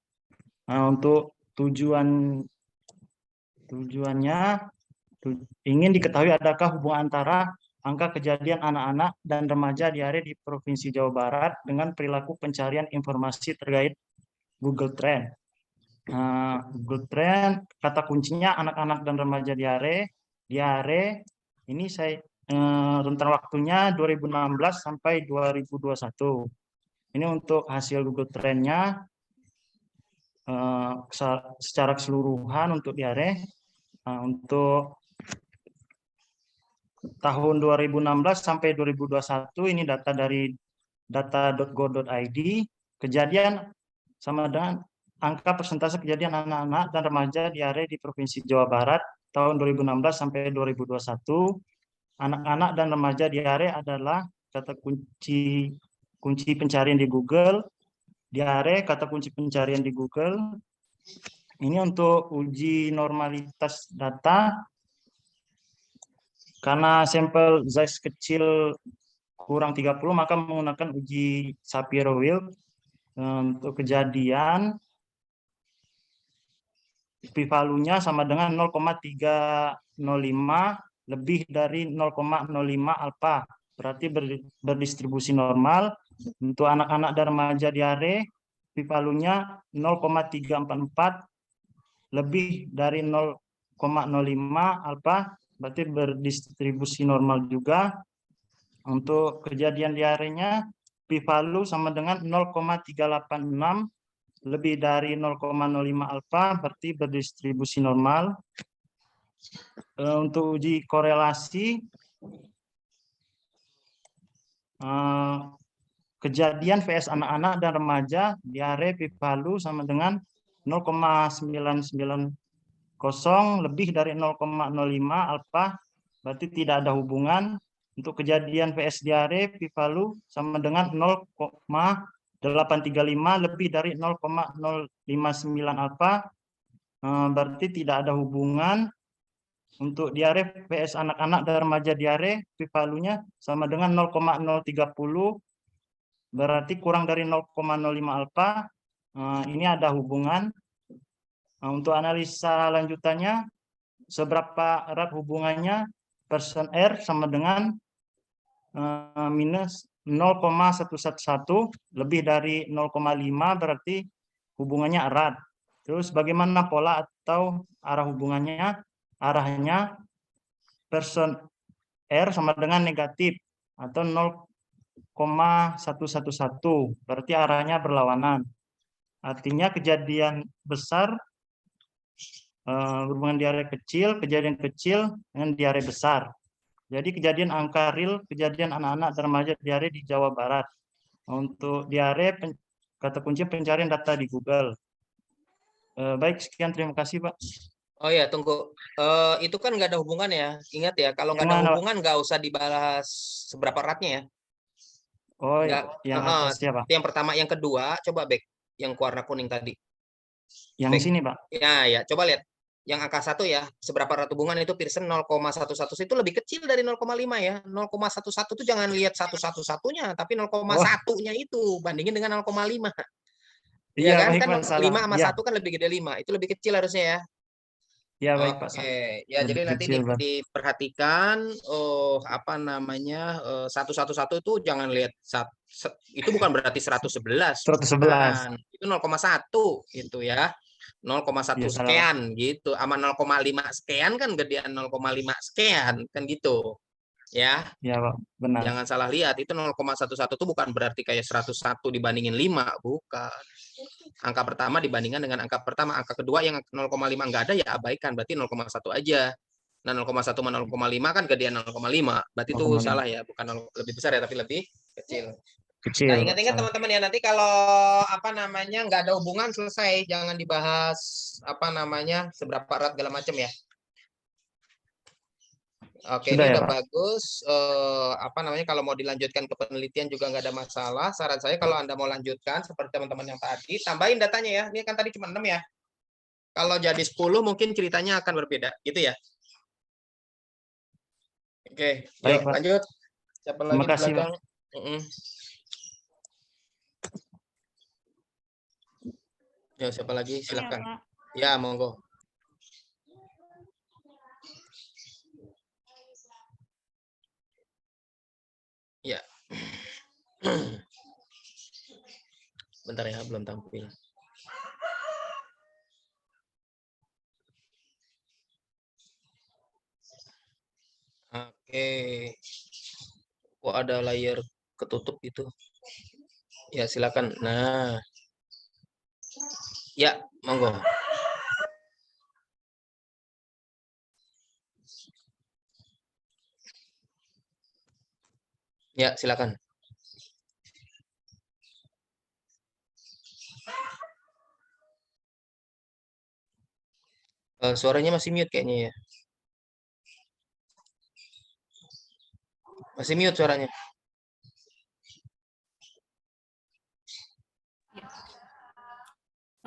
untuk tujuannya ingin diketahui adakah hubungan antara angka kejadian anak-anak dan remaja diare di Provinsi Jawa Barat dengan perilaku pencarian informasi terkait Google Trend. Google Trend, kata kuncinya anak-anak dan remaja diare. Ini saya rentang waktunya 2016 sampai 2021. Ini untuk hasil Google Trend-nya secara keseluruhan untuk diare. Untuk tahun 2016 sampai 2021 ini data dari data.go.id. Kejadian sama dengan angka persentase kejadian anak-anak dan remaja diare di Provinsi Jawa Barat tahun 2016 sampai 2021. Anak-anak dan remaja diare adalah kata kunci pencarian di Google. Diare kata kunci pencarian di Google. Ini untuk uji normalitas data. Karena sampel size kecil kurang 30, maka menggunakan uji Shapiro-Wilk. Untuk kejadian, p-value-nya sama dengan 0,305 lebih dari 0,05 alfa. Berarti berdistribusi normal. Untuk anak-anak dan remaja diare, p-value-nya 0,344 lebih dari 0,05 alfa. Berarti berdistribusi normal juga. Untuk kejadian diarenya, p-value sama dengan 0,386 lebih dari 0,05 alfa, berarti berdistribusi normal. Untuk uji korelasi, kejadian VS anak-anak dan remaja diare p-value sama dengan 0,990 lebih dari 0,05 alfa, berarti tidak ada hubungan. Untuk kejadian VS diare p-value sama dengan 0,835 lebih dari 0,059 alfa, berarti tidak ada hubungan. Untuk diare VS anak-anak dan remaja diare p-value-nya sama dengan 0,030, berarti kurang dari 0,05 alfa. Ini ada hubungan. Untuk analisa lanjutannya, seberapa erat hubungannya persen R sama dengan minus 0,111 lebih dari 0,5, berarti hubungannya erat. Terus bagaimana pola atau arah hubungannya? Arahnya persen R sama dengan negatif atau 0,111, berarti arahnya berlawanan. Artinya kejadian besar berhubungan diare kecil, kejadian kecil dengan diare besar. Jadi kejadian angka real, kejadian anak-anak dan remaja diare di Jawa Barat. Untuk diare, kata kunci pencarian data di Google. Baik, sekian, terima kasih, Pak. Oh ya, tunggu. Itu kan nggak ada hubungan ya. Ingat ya, kalau nggak ada hubungan nggak usah dibahas seberapa eratnya ya. Oh, Nggak, yang atasnya, Pak. yang pertama, yang kedua, coba back. Yang warna kuning tadi. Yang back. sini, Pak. Ya, coba lihat. Yang angka 1 ya, seberapa erat hubungan itu Pearson 0,11 itu lebih kecil dari 0,5 ya. 0,11 itu jangan lihat satu-satunya, tapi 0,1-nya itu bandingin dengan 0,5. Iya kan? Baik, Kan Pak, 5 sama ya. 1 kan lebih gede 5. Itu lebih kecil harusnya ya. Ya, baik, Pak. Oke, ya jadi nanti diperhatikan apa namanya 111 itu jangan lihat itu bukan berarti 111. 111. Itu 0,1 gitu ya. 0,1 sekian gitu. Sama 0,5 sekian kan gedean 0,5 sekian kan gitu. Ya. Ya, Pak, benar. Jangan salah lihat, itu 0,11 itu bukan berarti kayak 101 dibandingin 5, bukan. Angka pertama dibandingkan dengan angka pertama, angka kedua yang 0,5 nggak ada ya abaikan, berarti 0,1 aja. Nah, 0,1 sama 0,5 kan gedean 0,5, berarti itu salah ya, bukan lebih besar ya, tapi lebih kecil. Nah, ingat-ingat teman-teman ya, nanti kalau apa namanya nggak ada hubungan selesai, jangan dibahas apa namanya seberapa erat segala macam ya. Oke, ini udah bagus. Apa namanya kalau mau dilanjutkan ke penelitian juga nggak ada masalah. Saran saya kalau Anda mau lanjutkan seperti teman-teman yang tadi, tambahin datanya ya. Ini kan tadi cuma 6 ya. Kalau jadi 10 mungkin ceritanya akan berbeda, gitu ya. Oke, baik, yuk, lanjut. Siapa lagi di belakang? Ya, siapa lagi? Silakan. Ya, monggo. Ya. Bentar ya, belum tampil. Oke. Kok ada layar ketutup itu? Ya, silakan. Nah. Ya, monggo. Ya, silakan. Suaranya masih mute kayaknya ya. Masih mute suaranya.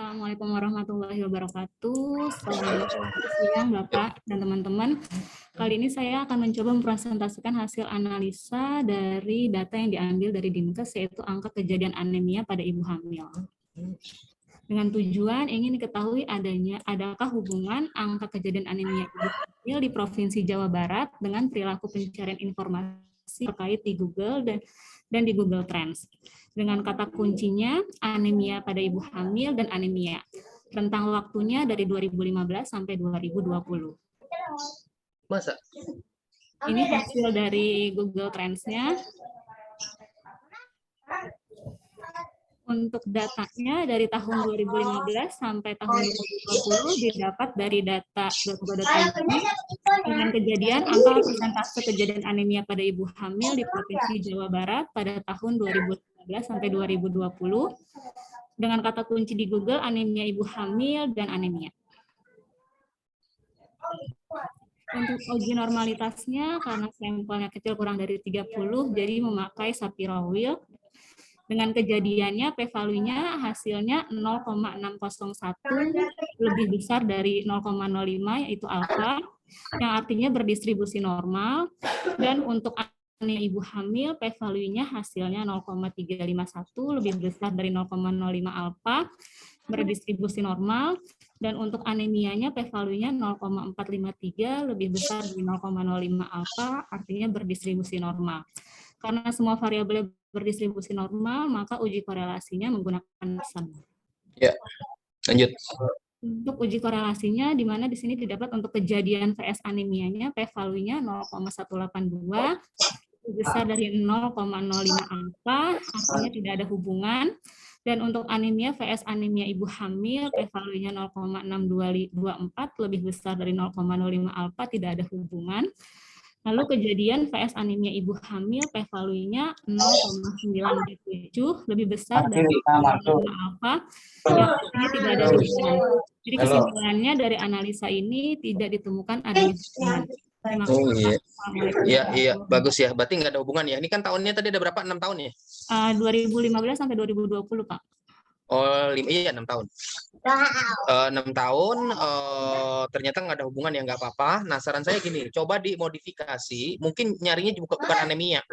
Assalamualaikum warahmatullahi wabarakatuh. Selamat siang Bapak dan teman-teman. Kali ini saya akan mencoba mempresentasikan hasil analisa dari data yang diambil dari Dinkes, yaitu angka kejadian anemia pada ibu hamil. Dengan tujuan ingin diketahui adakah hubungan angka kejadian anemia ibu hamil di Provinsi Jawa Barat dengan perilaku pencarian informasi terkait di Google dan di Google Trends. Dengan kata kuncinya anemia pada ibu hamil dan anemia. Rentang waktunya dari 2015 sampai 2020. Masa? Ini hasil dari Google Trends-nya. Untuk datanya dari tahun 2015 sampai tahun 2020 didapat dari data.go.id dengan kejadian angka persentase kejadian anemia pada ibu hamil di Provinsi Jawa Barat pada tahun 2015 sampai 2020 dengan kata kunci di Google anemia ibu hamil dan anemia. Untuk uji normalitasnya karena sampelnya kecil kurang dari 30 jadi memakai Shapiro-Wilk. Dengan kejadiannya p-value-nya hasilnya 0,601 lebih besar dari 0,05 yaitu alfa yang artinya berdistribusi normal, dan untuk anemia ibu hamil p-value-nya hasilnya 0,351 lebih besar dari 0,05 alfa berdistribusi normal, dan untuk anemianya p-value-nya 0,453 lebih besar dari 0,05 alfa artinya berdistribusi normal. Karena semua variabel berdistribusi normal, maka uji korelasinya menggunakan Nielsen. Ya, lanjut. Untuk uji korelasinya, di mana di sini didapat untuk kejadian VS anemianya, p-value-nya 0,182, besar dari 0,05 alfa, artinya tidak ada hubungan. Dan untuk anemia VS anemia ibu hamil, p-value-nya 0,6224, lebih besar dari 0,05 alfa, tidak ada hubungan. Lalu kejadian VS anemia ibu hamil p-value-nya 0,947 lebih besar dari 0,5 alfa, yang artinya tidak ada hubungan. Jadi kesimpulannya dari analisa ini tidak ditemukan adanya hubungan. Terima kasih. Oh iya. Iya, bagus ya. Berarti nggak ada hubungan ya. Ini kan tahunnya tadi ada berapa? 6 tahun ya? 2015 sampai 2020, Pak. Oh, 6 tahun. 6 tahun, ternyata nggak ada hubungan ya, nggak apa-apa. Nah, saran saya gini, coba dimodifikasi, mungkin nyarinya bukan anemia.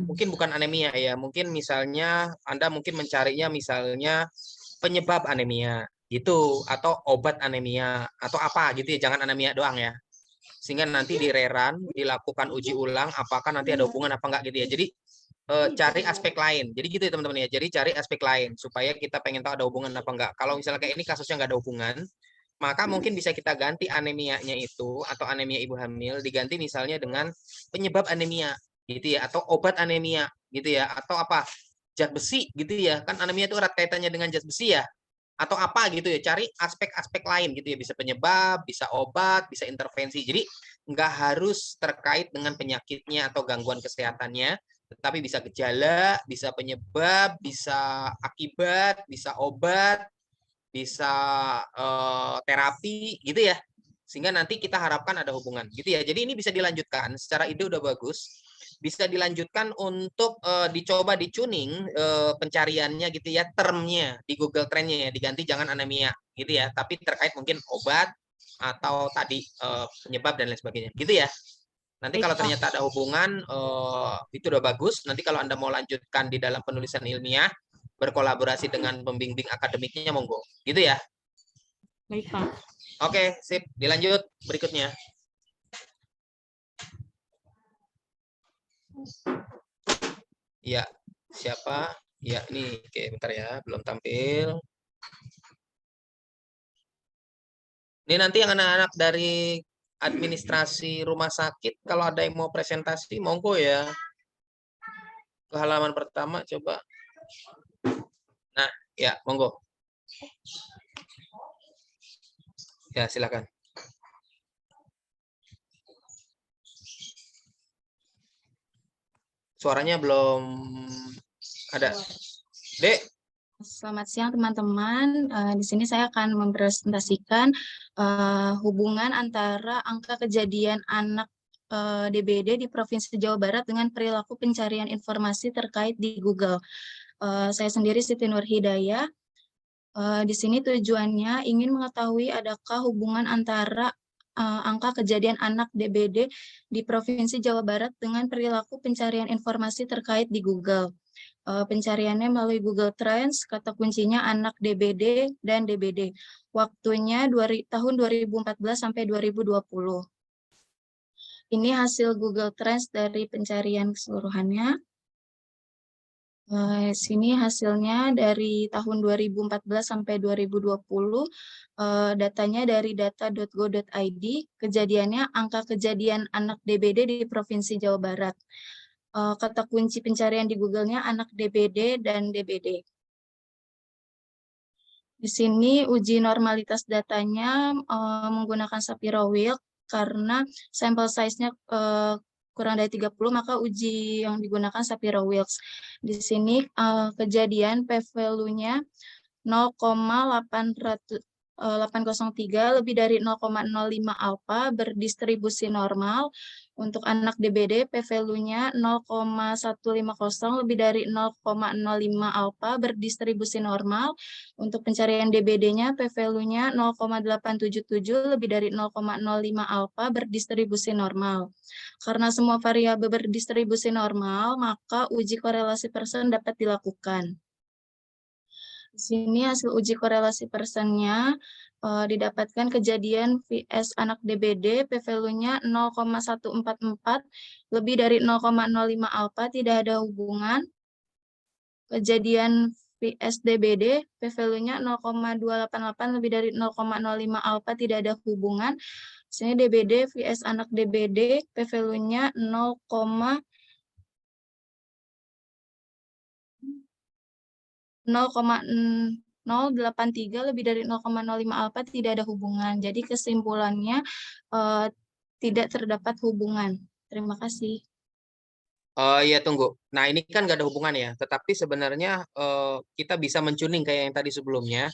Mungkin bukan anemia ya, mungkin misalnya Anda mungkin mencarinya misalnya penyebab anemia, gitu, atau obat anemia, atau apa gitu ya, jangan anemia doang ya. Sehingga nanti di rerun, dilakukan uji ulang, apakah nanti ada hubungan apa enggak gitu ya. Jadi, cari aspek lain. Jadi gitu ya teman-teman ya. Jadi cari aspek lain supaya kita pengen tahu ada hubungan apa enggak. Kalau misalnya kayak ini kasusnya enggak ada hubungan, maka mungkin bisa kita ganti anemianya itu atau anemia ibu hamil diganti misalnya dengan penyebab anemia gitu ya, atau obat anemia gitu ya, atau apa? Zat besi gitu ya. Kan anemia itu erat kaitannya dengan zat besi ya. Atau apa gitu ya. Cari aspek-aspek lain gitu ya. Bisa penyebab, bisa obat, bisa intervensi. Jadi enggak harus terkait dengan penyakitnya atau gangguan kesehatannya, tetapi bisa gejala, bisa penyebab, bisa akibat, bisa obat, bisa terapi gitu ya. Sehingga nanti kita harapkan ada hubungan gitu ya. Jadi ini bisa dilanjutkan, secara ide udah bagus. Bisa dilanjutkan untuk dicoba di-tuning pencariannya gitu ya, termnya di Google Trend-nya ya, diganti jangan anemia gitu ya, tapi terkait mungkin obat atau tadi penyebab dan lain sebagainya gitu ya. Nanti kalau ternyata ada hubungan, itu udah bagus. Nanti kalau Anda mau lanjutkan di dalam penulisan ilmiah, berkolaborasi dengan pembimbing akademiknya, monggo. Gitu ya. Baik, Pak. Oke, sip. Dilanjut berikutnya. Ya, siapa? Ya, nih. Oke, bentar ya. Belum tampil. Ini nanti yang anak-anak dari administrasi rumah sakit, kalau ada yang mau presentasi, monggo ya. Ke halaman pertama, coba. Nah, ya, monggo. Ya, silakan. Suaranya belum ada. Dek. Selamat siang teman-teman. Di sini saya akan mempresentasikan hubungan antara angka kejadian anak DBD di Provinsi Jawa Barat dengan perilaku pencarian informasi terkait di Google. Saya sendiri Siti Nur Hidayah. Di sini tujuannya ingin mengetahui adakah hubungan antara angka kejadian anak DBD di Provinsi Jawa Barat dengan perilaku pencarian informasi terkait di Google. Pencariannya melalui Google Trends, kata kuncinya anak DBD dan DBD. Waktunya tahun 2014 sampai 2020. Ini hasil Google Trends dari pencarian keseluruhannya. Sini hasilnya dari tahun 2014 sampai 2020, datanya dari data.go.id, kejadiannya angka kejadian anak DBD di Provinsi Jawa Barat. Kata kunci pencarian di Google-nya anak DBD dan DBD. Di sini uji normalitas datanya menggunakan Shapiro-Wilk karena sampel size-nya kurang dari 30, maka uji yang digunakan Shapiro-Wilk. Di sini kejadian p-value-nya 0,803 lebih dari 0,05 alfa berdistribusi normal. Untuk anak DBD p-value-nya 0,150 lebih dari 0,05 alfa berdistribusi normal. Untuk pencarian DBD-nya p-value-nya 0,877 lebih dari 0,05 alfa berdistribusi normal. Karena semua variabel berdistribusi normal, maka uji korelasi persen dapat dilakukan. Di sini hasil uji korelasi persennya didapatkan kejadian VS anak DBD p-value-nya 0,144 lebih dari 0,05 alfa tidak ada hubungan. Kejadian VS DBD p-value-nya 0,288 lebih dari 0,05 alfa tidak ada hubungan. Di sini DBD VS anak DBD p-value-nya 0,083 lebih dari 0,05 alfa tidak ada hubungan. Jadi kesimpulannya tidak terdapat hubungan. Terima kasih. Ya tunggu. Nah ini kan nggak ada hubungan ya. Tetapi sebenarnya kita bisa mencuning kayak yang tadi sebelumnya.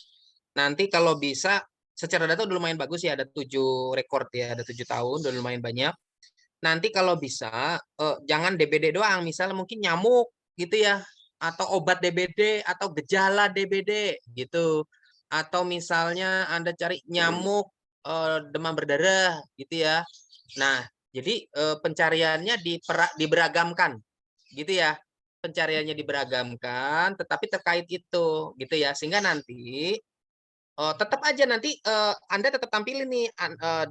Nanti kalau bisa, secara data udah lumayan bagus ya. Ada 7 rekor ya. Ada 7 tahun, udah lumayan banyak. Nanti kalau bisa, jangan DBD doang. Misalnya mungkin nyamuk gitu ya. Atau obat DBD, atau gejala DBD gitu. Atau misalnya Anda cari nyamuk demam berdarah gitu ya. Nah, jadi pencariannya diberagamkan gitu ya. Pencariannya diberagamkan tetapi terkait itu gitu ya. Sehingga nanti tetap aja nanti Anda tetap tampilin nih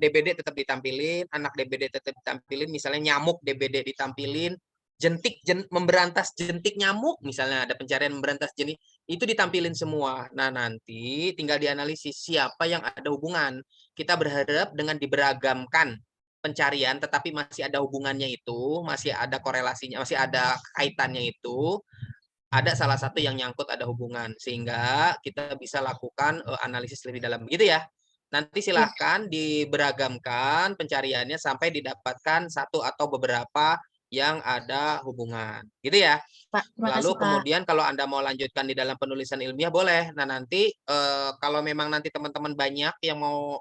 DBD tetap ditampilin, anak DBD tetap ditampilin, misalnya nyamuk DBD ditampilin, memberantas jentik nyamuk, misalnya ada pencarian memberantas jentik, itu ditampilin semua. Nah, nanti tinggal dianalisis siapa yang ada hubungan. Kita berharap dengan diberagamkan pencarian tetapi masih ada hubungannya itu, masih ada korelasinya, masih ada kaitannya itu, ada salah satu yang nyangkut ada hubungan sehingga kita bisa lakukan analisis lebih dalam gitu ya. Nanti silahkan diberagamkan pencariannya sampai didapatkan satu atau beberapa yang ada hubungan gitu ya. Pak, terima Lalu kasih, kemudian kalau Anda mau lanjutkan di dalam penulisan ilmiah boleh. Nah nanti kalau memang nanti teman-teman banyak yang mau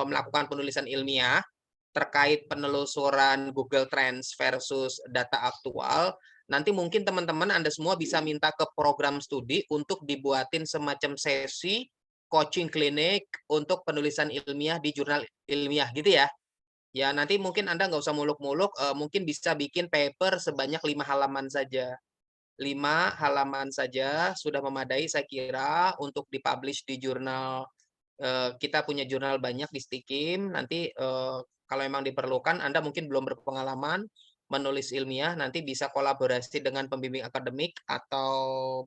melakukan penulisan ilmiah terkait penelusuran Google Trends versus data aktual, nanti mungkin teman-teman Anda semua bisa minta ke program studi untuk dibuatin semacam sesi coaching klinik untuk penulisan ilmiah di jurnal ilmiah gitu ya. Ya nanti mungkin Anda nggak usah muluk-muluk, mungkin bisa bikin paper sebanyak 5 halaman saja. 5 halaman saja sudah memadai saya kira untuk dipublish di jurnal kita punya jurnal banyak di Stikim. Nanti kalau memang diperlukan, Anda mungkin belum berpengalaman menulis ilmiah, nanti bisa kolaborasi dengan pembimbing akademik atau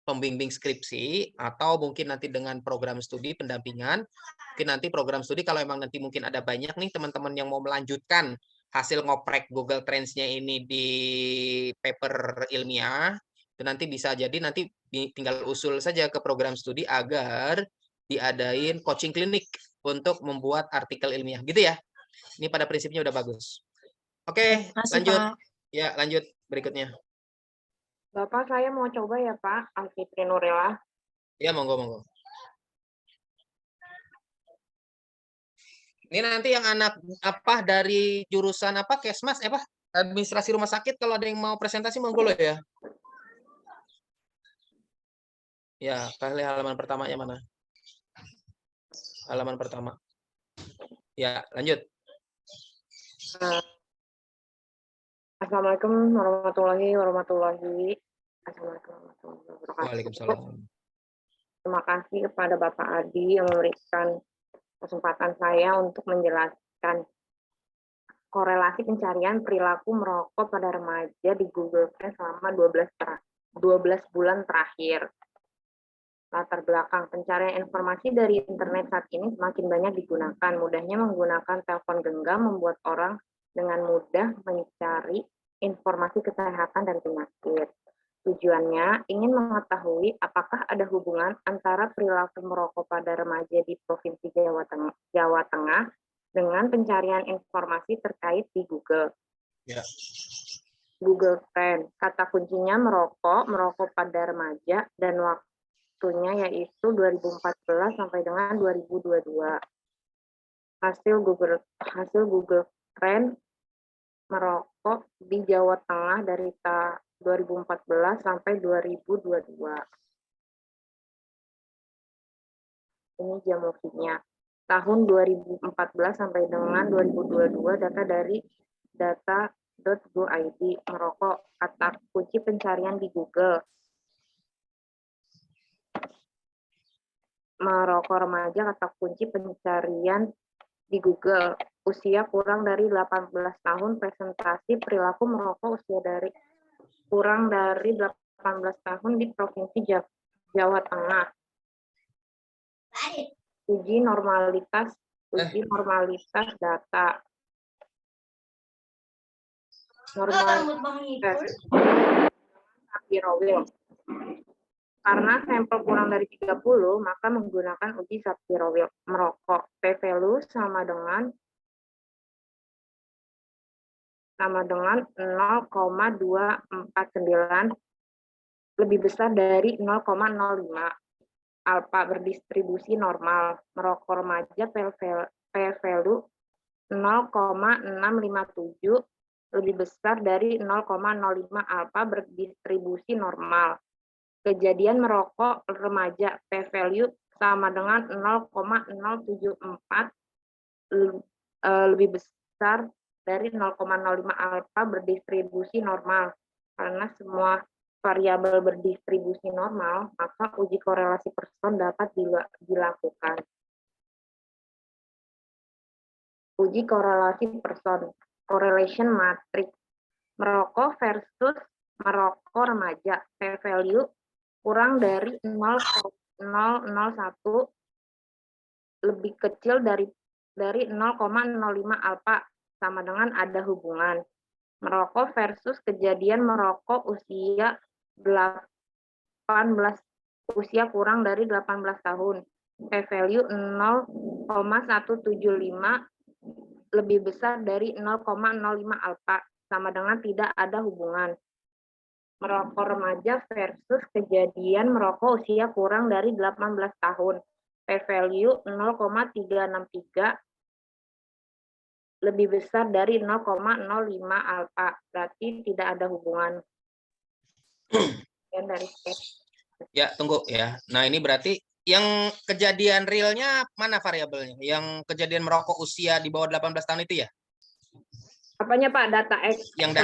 pembimbing skripsi, atau mungkin nanti dengan program studi pendampingan. Mungkin nanti program studi kalau memang nanti mungkin ada banyak nih teman-teman yang mau melanjutkan hasil ngoprek Google Trends-nya ini di paper ilmiah, itu nanti bisa jadi nanti tinggal usul saja ke program studi agar diadain coaching klinik untuk membuat artikel ilmiah gitu ya. Ini pada prinsipnya udah bagus. Oke, lanjut. Pak. Ya, lanjut berikutnya. Bapak, saya mau coba ya Pak, Alfitri Nurila. Ya, monggo. Ini nanti yang anak dari jurusan Kesmas administrasi rumah sakit, kalau ada yang mau presentasi monggo loh ya. Ya, kali halaman pertamanya mana? Halaman pertama. Ya, lanjut. Assalamualaikum warahmatullahi wabarakatuh. Waalaikumsalam. Terima kasih kepada Bapak Adi yang memberikan kesempatan saya untuk menjelaskan korelasi pencarian perilaku merokok pada remaja di Google Trends selama 12 bulan terakhir. Latar belakang pencarian informasi dari internet saat ini semakin banyak digunakan. Mudahnya menggunakan telepon genggam membuat orang dengan mudah mencari informasi kesehatan dan penyakit. Tujuannya ingin mengetahui apakah ada hubungan antara perilaku merokok pada remaja di Provinsi Jawa Tengah dengan pencarian informasi terkait di Google. Ya. Google Trends, kata kuncinya merokok pada remaja, dan waktunya yaitu 2014 sampai dengan 2022. Hasil Google Trends merokok di Jawa Tengah dari 2014 sampai 2022. Ini jamofinya. Tahun 2014 sampai dengan 2022 data dari data.go.id merokok, kata kunci pencarian di Google. Merokok remaja, kata kunci pencarian di Google. Usia kurang dari 18 tahun, presentasi perilaku merokok usia kurang dari 18 tahun di Provinsi Jawa Tengah. Uji normalitas data. Sapirowil. Karena sampel kurang dari 30, maka menggunakan uji Sapirowil. Merokok p-value sama dengan 0,249, lebih besar dari 0,05. Alpha berdistribusi normal. Merokok remaja p-value 0,657, lebih besar dari 0,05. Alpha berdistribusi normal. Kejadian merokok remaja p-value sama dengan 0,074, lebih besar dari 0,05. Alpha berdistribusi normal. Karena semua variabel berdistribusi normal, maka uji korelasi person dapat dilakukan. Uji korelasi person, correlation matrix. Merokok versus merokok remaja, p-value kurang dari 0,001, lebih kecil dari 0,05. Alpha sama dengan ada hubungan. Merokok versus kejadian merokok usia kurang dari 18 tahun. P-value 0,175, lebih besar dari 0,05. Alpha sama dengan tidak ada hubungan. Merokok remaja versus kejadian merokok usia kurang dari 18 tahun. P-value 0,363, lebih besar dari 0,05. Alpha, berarti tidak ada hubungan. Ya, tunggu ya. Nah, ini berarti yang kejadian realnya mana variabelnya? Yang kejadian merokok usia di bawah 18 tahun itu ya? Apanya Pak? Data X? Yang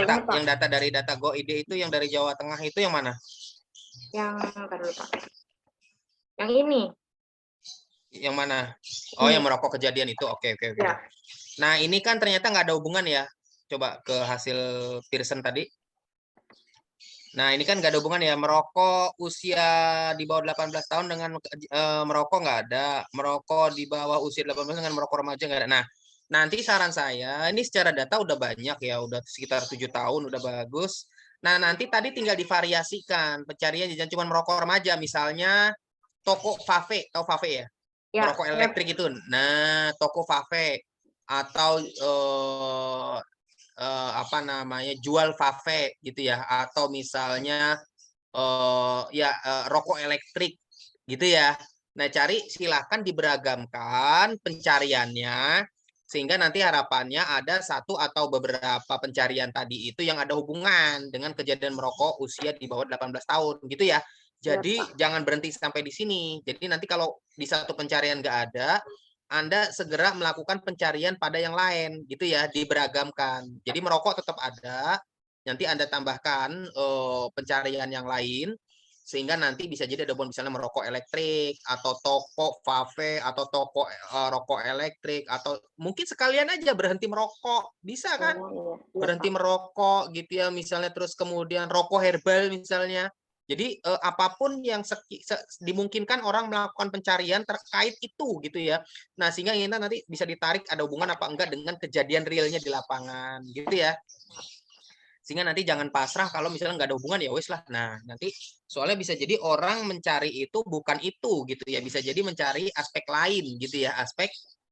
data dari data Go.id itu yang dari Jawa Tengah itu yang mana? Yang ini. Yang mana? Oh, yang merokok kejadian itu. Oke. Ya. Nah, ini kan ternyata nggak ada hubungan ya. Coba ke hasil Pearson tadi. Nah, ini kan nggak ada hubungan ya. Merokok usia di bawah 18 tahun dengan merokok nggak ada. Merokok di bawah usia 18 dengan merokok remaja nggak ada. Nah, nanti saran saya, ini secara data udah banyak ya. Udah sekitar 7 tahun, udah bagus. Nah, nanti tadi tinggal divariasikan pencarian jangan cuma merokok remaja. Misalnya toko Fave, tahu Fave ya? Ya, Merokok elektrik itu. Nah, toko Fave atau apa namanya jual Fave gitu ya, atau misalnya rokok elektrik gitu ya. Nah, silakan diberagamkan pencariannya sehingga nanti harapannya ada satu atau beberapa pencarian tadi itu yang ada hubungan dengan kejadian merokok usia di bawah 18 tahun gitu ya. Jadi jangan berhenti sampai di sini. Jadi nanti kalau di satu pencarian nggak ada, Anda segera melakukan pencarian pada yang lain gitu ya, diberagamkan. Jadi merokok tetap ada, nanti Anda tambahkan pencarian yang lain sehingga nanti bisa jadi ada misalnya merokok elektrik atau toko Fave atau toko rokok elektrik atau mungkin sekalian aja berhenti merokok, bisa kan? Berhenti merokok gitu ya misalnya, terus kemudian rokok herbal misalnya. Jadi apapun yang dimungkinkan orang melakukan pencarian terkait itu gitu ya. Nah, sehingga kita nanti bisa ditarik ada hubungan apa enggak dengan kejadian realnya di lapangan gitu ya. Sehingga nanti jangan pasrah kalau misalnya nggak ada hubungan ya wis lah. Nah, nanti soalnya bisa jadi orang mencari itu bukan itu gitu ya. Bisa jadi mencari aspek lain gitu ya, aspek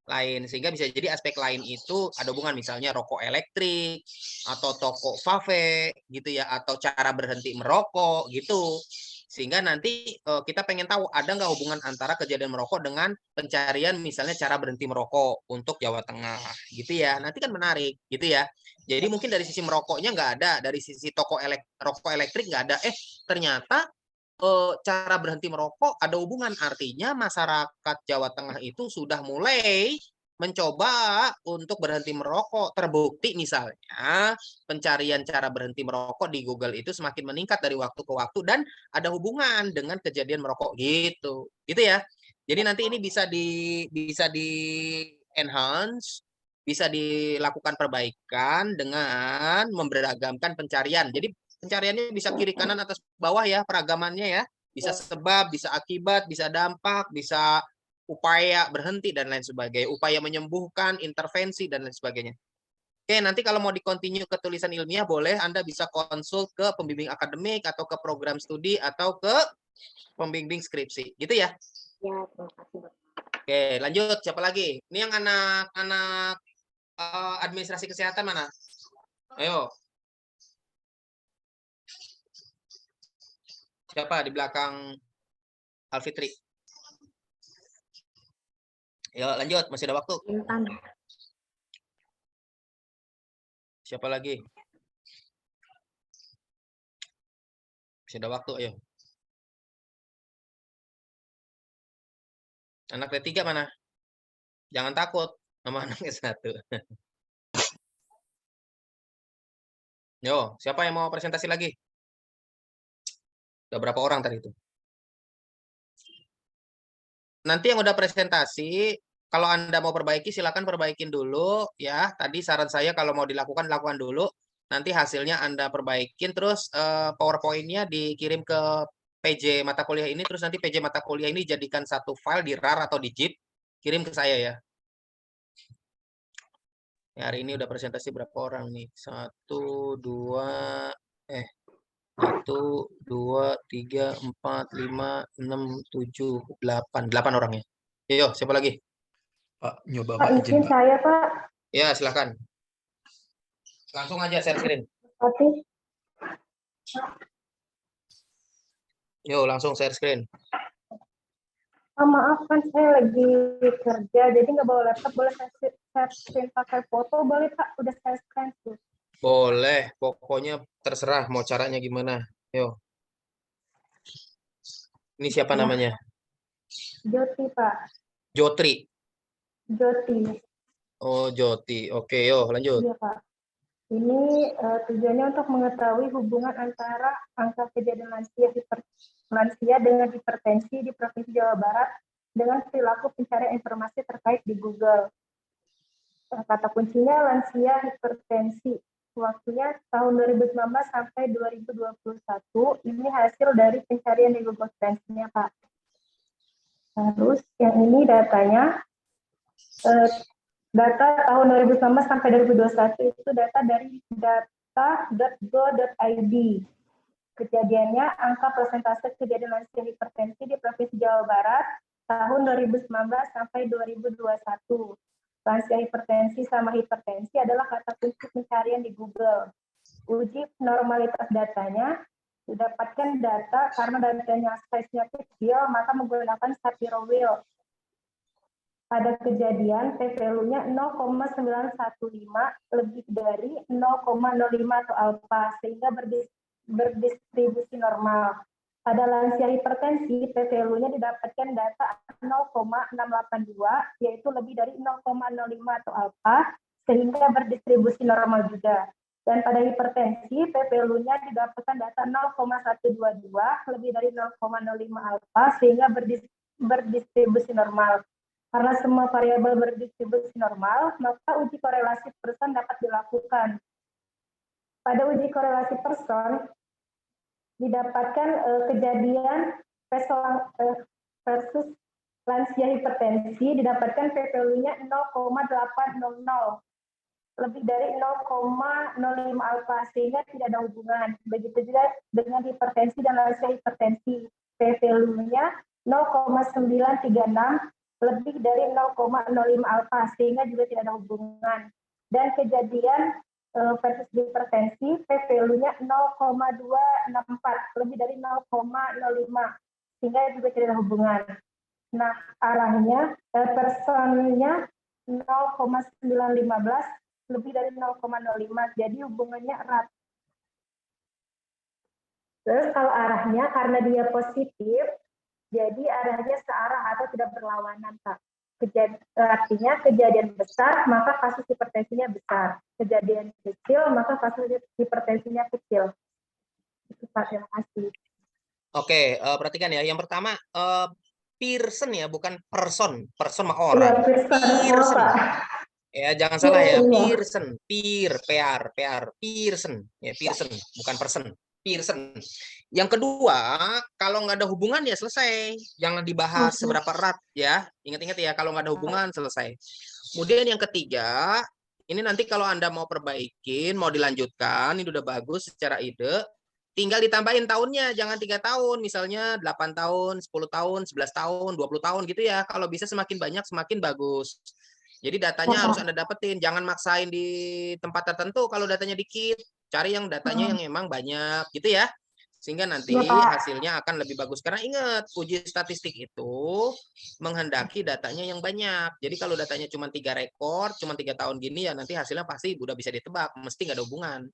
lain. Sehingga bisa jadi aspek lain itu ada hubungan misalnya rokok elektrik atau toko Fave gitu ya, atau cara berhenti merokok gitu. Sehingga nanti kita pengen tahu ada nggak hubungan antara kejadian merokok dengan pencarian misalnya cara berhenti merokok untuk Jawa Tengah gitu ya. Nanti kan menarik gitu ya. Jadi mungkin dari sisi merokoknya nggak ada, dari sisi rokok elektrik nggak ada. Ternyata cara berhenti merokok ada hubungan. Artinya masyarakat Jawa Tengah itu sudah mulai mencoba untuk berhenti merokok. Terbukti misalnya pencarian cara berhenti merokok di Google itu semakin meningkat dari waktu ke waktu dan ada hubungan dengan kejadian merokok gitu. Gitu ya. Jadi nanti ini bisa di enhance, bisa dilakukan perbaikan dengan memberagamkan pencarian. Jadi pencariannya bisa kiri kanan atas bawah ya peragamannya ya. Bisa sebab, bisa akibat, bisa dampak, bisa upaya berhenti dan lain sebagainya. Upaya menyembuhkan, intervensi dan lain sebagainya. Oke, nanti kalau mau di-continue ke tulisan ilmiah boleh Anda bisa konsul ke pembimbing akademik atau ke program studi atau ke pembimbing skripsi. Gitu ya. Ya, terima kasih. Oke, lanjut. Siapa lagi? Ini yang anak-anak administrasi kesehatan mana? Ayo. Siapa di belakang Alfitri? Ya, lanjut. Masih ada waktu. Intan. Siapa lagi? Masih ada waktu, ayo. Anak D3 mana? Jangan takut sama anak S1. Yo, siapa yang mau presentasi lagi? Udah berapa orang tadi itu? Nanti yang udah presentasi, kalau Anda mau perbaiki, silakan perbaikin dulu ya. Tadi saran saya kalau mau dilakukan, lakukan dulu. Nanti hasilnya Anda perbaikin, terus PowerPoint-nya dikirim ke PJ mata kuliah ini, terus nanti PJ mata kuliah ini jadikan satu file di RAR atau di ZIP, kirim ke saya ya. Hari ini udah presentasi berapa orang nih? 1, 2, 3, 4, 5, 6, 7, 8. 8 orangnya. Yo, siapa lagi? Pak, nyoba Pak, izin saya, Pak. Ya, silakan. Langsung aja share screen. Oke. Yo, langsung share screen. Maaf, kan saya lagi kerja, jadi nggak bawa laptop. Boleh share screen pakai foto, boleh Pak? Udah share screen tuh. Boleh, pokoknya terserah mau caranya gimana. Yo. Ini siapa namanya? Joti, Pak. Jotri. Joti. Oh, Joti. Oke, yo lanjut. Iya, Pak. Ini tujuannya untuk mengetahui hubungan antara angka kejadian lansia dengan hipertensi di Provinsi Jawa Barat dengan perilaku pencarian informasi terkait di Google. Kata kuncinya lansia hipertensi. Waktunya tahun 2019 sampai 2021. Ini hasil dari pencarian di Google Trends-nya, Pak. Terus yang ini datanya, data tahun 2019 sampai 2021 itu data dari data.go.id. Kejadiannya, angka persentase kejadian lansia hipertensi di Provinsi Jawa Barat tahun 2019 sampai 2021. Lansia hipertensi sama hipertensi adalah kata kunci pencarian di Google. Uji normalitas datanya, didapatkan data karena datanya size-nya kecil, maka menggunakan Shapiro Wheel. Pada kejadian, p-value-nya 0,915 lebih dari 0,05 atau alfa, sehingga berdistribusi normal. Pada lansia hipertensi, p-value-nya didapatkan data 0,682, yaitu lebih dari 0,05 atau alfa, sehingga berdistribusi normal juga. Dan pada hipertensi, p-value-nya didapatkan data 0,122, lebih dari 0,05 alfa, sehingga berdistribusi normal. Karena semua variabel berdistribusi normal, maka uji korelasi person dapat dilakukan. Pada uji korelasi person, didapatkan kejadian versus lansia hipertensi, didapatkan p-value-nya 0,800, lebih dari 0,05 alfa, sehingga tidak ada hubungan. Begitu juga dengan hipertensi dan lansia hipertensi, p-value-nya 0,936, lebih dari 0,05 alfa, sehingga juga tidak ada hubungan. Dan kejadian versus hipertensi, p-value-nya 0,264, lebih dari 0,05, sehingga juga tidak ada hubungan. Nah, arahnya, personnya 0,915, lebih dari 0,05, jadi hubungannya erat. Terus kalau arahnya, karena dia positif, jadi arahnya searah atau tidak berlawanan, Pak. Artinya kejadian besar, maka kasus hipertensinya besar. Kejadian kecil, maka kasus hipertensinya kecil. Itu Pak, terima kasih. Oke, perhatikan ya. Yang pertama, Pearson ya, bukan person. Person mah orang. Iya, Pearson. Ya, jangan salah ya. Pearson. Pearson. Ya, Pearson, bukan person. Pearson. Yang kedua, kalau nggak ada hubungan ya selesai. Jangan dibahas seberapa erat ya. Ingat-ingat ya, kalau nggak ada hubungan selesai. Kemudian yang ketiga, ini nanti kalau Anda mau perbaikin, mau dilanjutkan, ini udah bagus secara ide, tinggal ditambahin tahunnya, jangan 3 tahun, misalnya 8 tahun, 10 tahun, 11 tahun, 20 tahun gitu ya. Kalau bisa semakin banyak, semakin bagus. Jadi datanya harus Anda dapetin, jangan maksain di tempat tertentu kalau datanya dikit. Cari yang datanya yang emang banyak gitu ya. Sehingga nanti hasilnya akan lebih bagus. Karena ingat, uji statistik itu menghendaki datanya yang banyak. Jadi kalau datanya cuma 3 rekor, cuma 3 tahun gini ya nanti hasilnya pasti udah bisa ditebak, mesti nggak ada hubungan.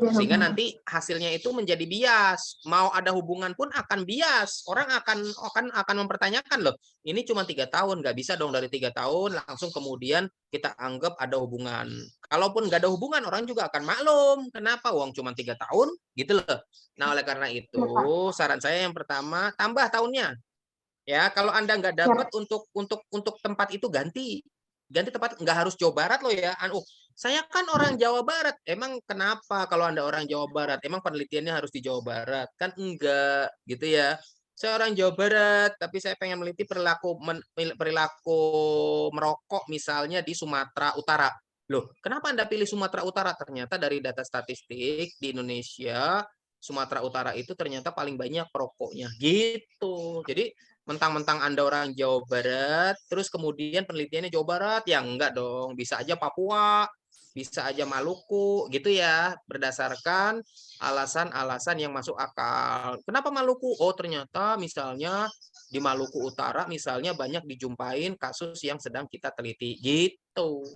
Sehingga nanti hasilnya itu menjadi bias. Mau ada hubungan pun akan bias. Orang akan mempertanyakan loh. Ini cuma 3 tahun, nggak bisa dong dari 3 tahun langsung kemudian kita anggap ada hubungan. Kalaupun nggak ada hubungan, orang juga akan maklum. Kenapa? Uang cuma 3 tahun, gitu loh. Nah oleh karena itu, saran saya yang pertama tambah tahunnya. Ya kalau Anda nggak dapat untuk tempat itu ganti tempat, nggak harus Jawa Barat loh ya. Saya kan orang Jawa Barat. Emang kenapa kalau Anda orang Jawa Barat? Emang penelitiannya harus di Jawa Barat? Kan enggak, gitu ya. Saya orang Jawa Barat, tapi saya pengen meneliti perilaku merokok misalnya di Sumatera Utara. Loh, kenapa Anda pilih Sumatera Utara? Ternyata dari data statistik di Indonesia, Sumatera Utara itu ternyata paling banyak perokoknya. Gitu. Jadi mentang-mentang Anda orang Jawa Barat, terus kemudian penelitiannya Jawa Barat, ya enggak dong. Bisa aja Papua, bisa aja Maluku, gitu ya. Berdasarkan alasan-alasan yang masuk akal. Kenapa Maluku? Oh, ternyata misalnya di Maluku Utara misalnya banyak dijumpain kasus yang sedang kita teliti. Gitu.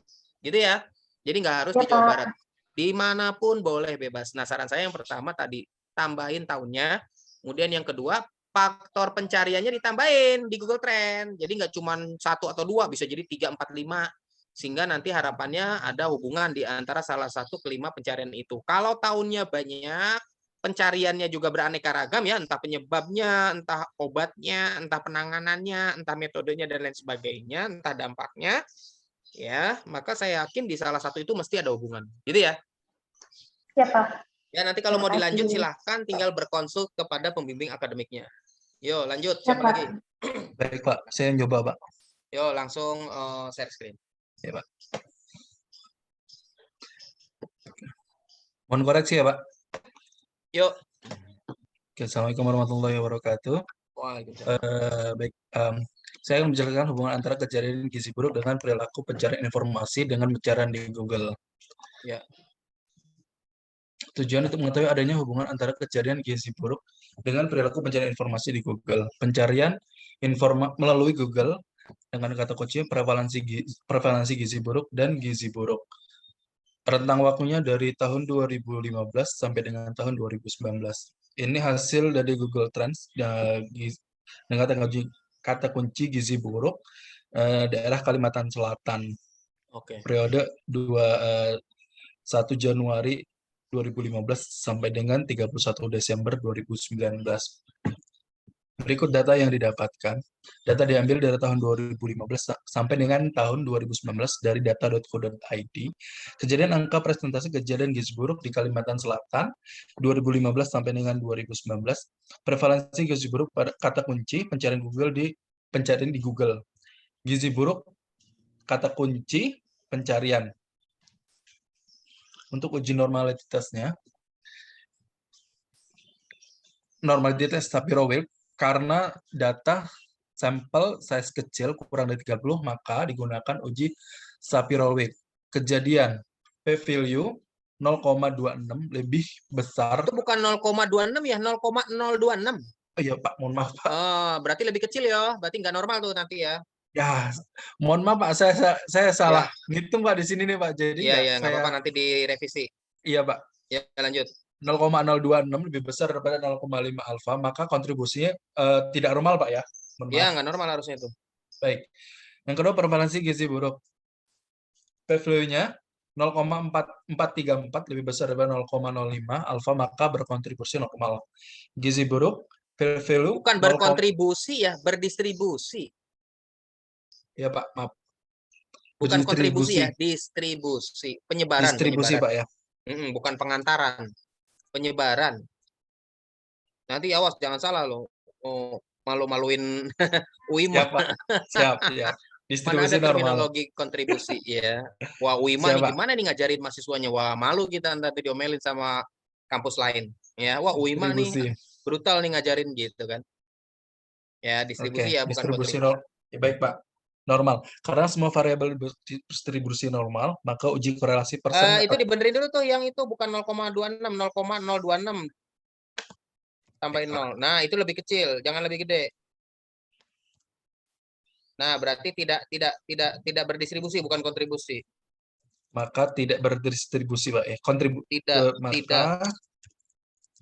Gitu ya. Jadi nggak harus di Jawa Barat. Dimanapun boleh bebas. Nah, saran saya yang pertama tadi, tambahin tahunnya. Kemudian yang kedua, faktor pencariannya ditambahin di Google Trend. Jadi nggak cuma 1 atau 2, bisa jadi 3, 4, 5. Sehingga nanti harapannya ada hubungan di antara salah satu kelima pencarian itu. Kalau tahunnya banyak, pencariannya juga beraneka ragam ya, entah penyebabnya, entah obatnya, entah penanganannya, entah metodenya dan lain sebagainya, entah dampaknya, ya, maka saya yakin di salah satu itu mesti ada hubungan, gitu ya. Ya, Pak. Ya, nanti kalau mau Terima dilanjut kasih. silahkan tinggal berkonsul kepada pembimbing akademiknya. Yo, lanjut. Ya, Siapa Pak. lagi? Baik Pak, saya nyoba Pak. Yo, langsung share screen. Ya Pak. Mohon koreksi ya Pak. Yuk. Oke, Assalamualaikum warahmatullahi wabarakatuh. Baik, saya akan menjelaskan hubungan antara kejadian gizi buruk dengan perilaku pencarian informasi dengan pencarian di Google. Ya. Tujuan untuk mengetahui adanya hubungan antara kejadian gizi buruk dengan perilaku pencarian informasi di Google. Pencarian melalui Google dengan kata kunci prevalensi gizi buruk dan gizi buruk. Rentang waktunya dari tahun 2015 sampai dengan tahun 2019. Ini hasil dari Google Trends dengan kata kunci gizi buruk daerah Kalimantan Selatan. Oke. Periode 1 Januari 2015 sampai dengan 31 Desember 2019. Berikut data yang didapatkan. Data diambil dari tahun 2015 sampai dengan tahun 2019 dari data.go.id. Kejadian angka presentasi kejadian gizi buruk di Kalimantan Selatan 2015 sampai dengan 2019. Prevalensi gizi buruk pada kata kunci pencarian di Google. Gizi buruk kata kunci pencarian. Untuk uji normalitasnya, normalitas Shapiro-Wilk, karena data sampel size kecil kurang dari 30, maka digunakan uji Shapiro-Wilk. Kejadian p-value 0,26 lebih besar. Itu bukan 0,26 ya, 0,026. Oh iya Pak, mohon maaf Pak. Berarti lebih kecil ya, berarti nggak normal tuh nanti ya. Ya, mohon maaf Pak, saya salah ngitung Pak di sini nih Pak. Jadi nggak apa-apa, nanti direvisi. Iya Pak. Ya, lanjut. 0,026 lebih besar daripada 0,5 alfa, maka kontribusinya tidak normal Pak ya. Iya, nggak normal harusnya itu. Baik. Yang kedua, prevalensi gizi buruk. P-value-nya 0,434 lebih besar daripada 0,05 alfa, maka berkontribusi normal. Gizi buruk, P-value bukan berkontribusi ya, berdistribusi. Ya Pak, maaf. Bukan kontribusi ya, distribusi. Penyebaran. Distribusi Pak ya. Bukan pengantaran. Penyebaran. Nanti awas, jangan salah loh. Malu-maluin UIMA. Siap Pak. Siap, ya. Distribusi mana ada normal. terminologi kontribusi ya. Wah, UIMA nih gimana nih ngajarin mahasiswanya? Wah, malu kita nanti diomelin sama kampus lain. Ya, wah UIMA nih brutal nih ngajarin gitu kan. Ya, distribusi ya, bukan distribusi kontribusi. Ya, baik Pak. Normal. Karena semua variabel distribusi normal, maka uji korelasi persen. Itu dibenerin dulu tuh, yang itu bukan 0,26, 0,026. Tambahin 0. Nah, itu lebih kecil, jangan lebih gede. Nah, berarti tidak berdistribusi, bukan kontribusi. Maka tidak berdistribusi, Pak.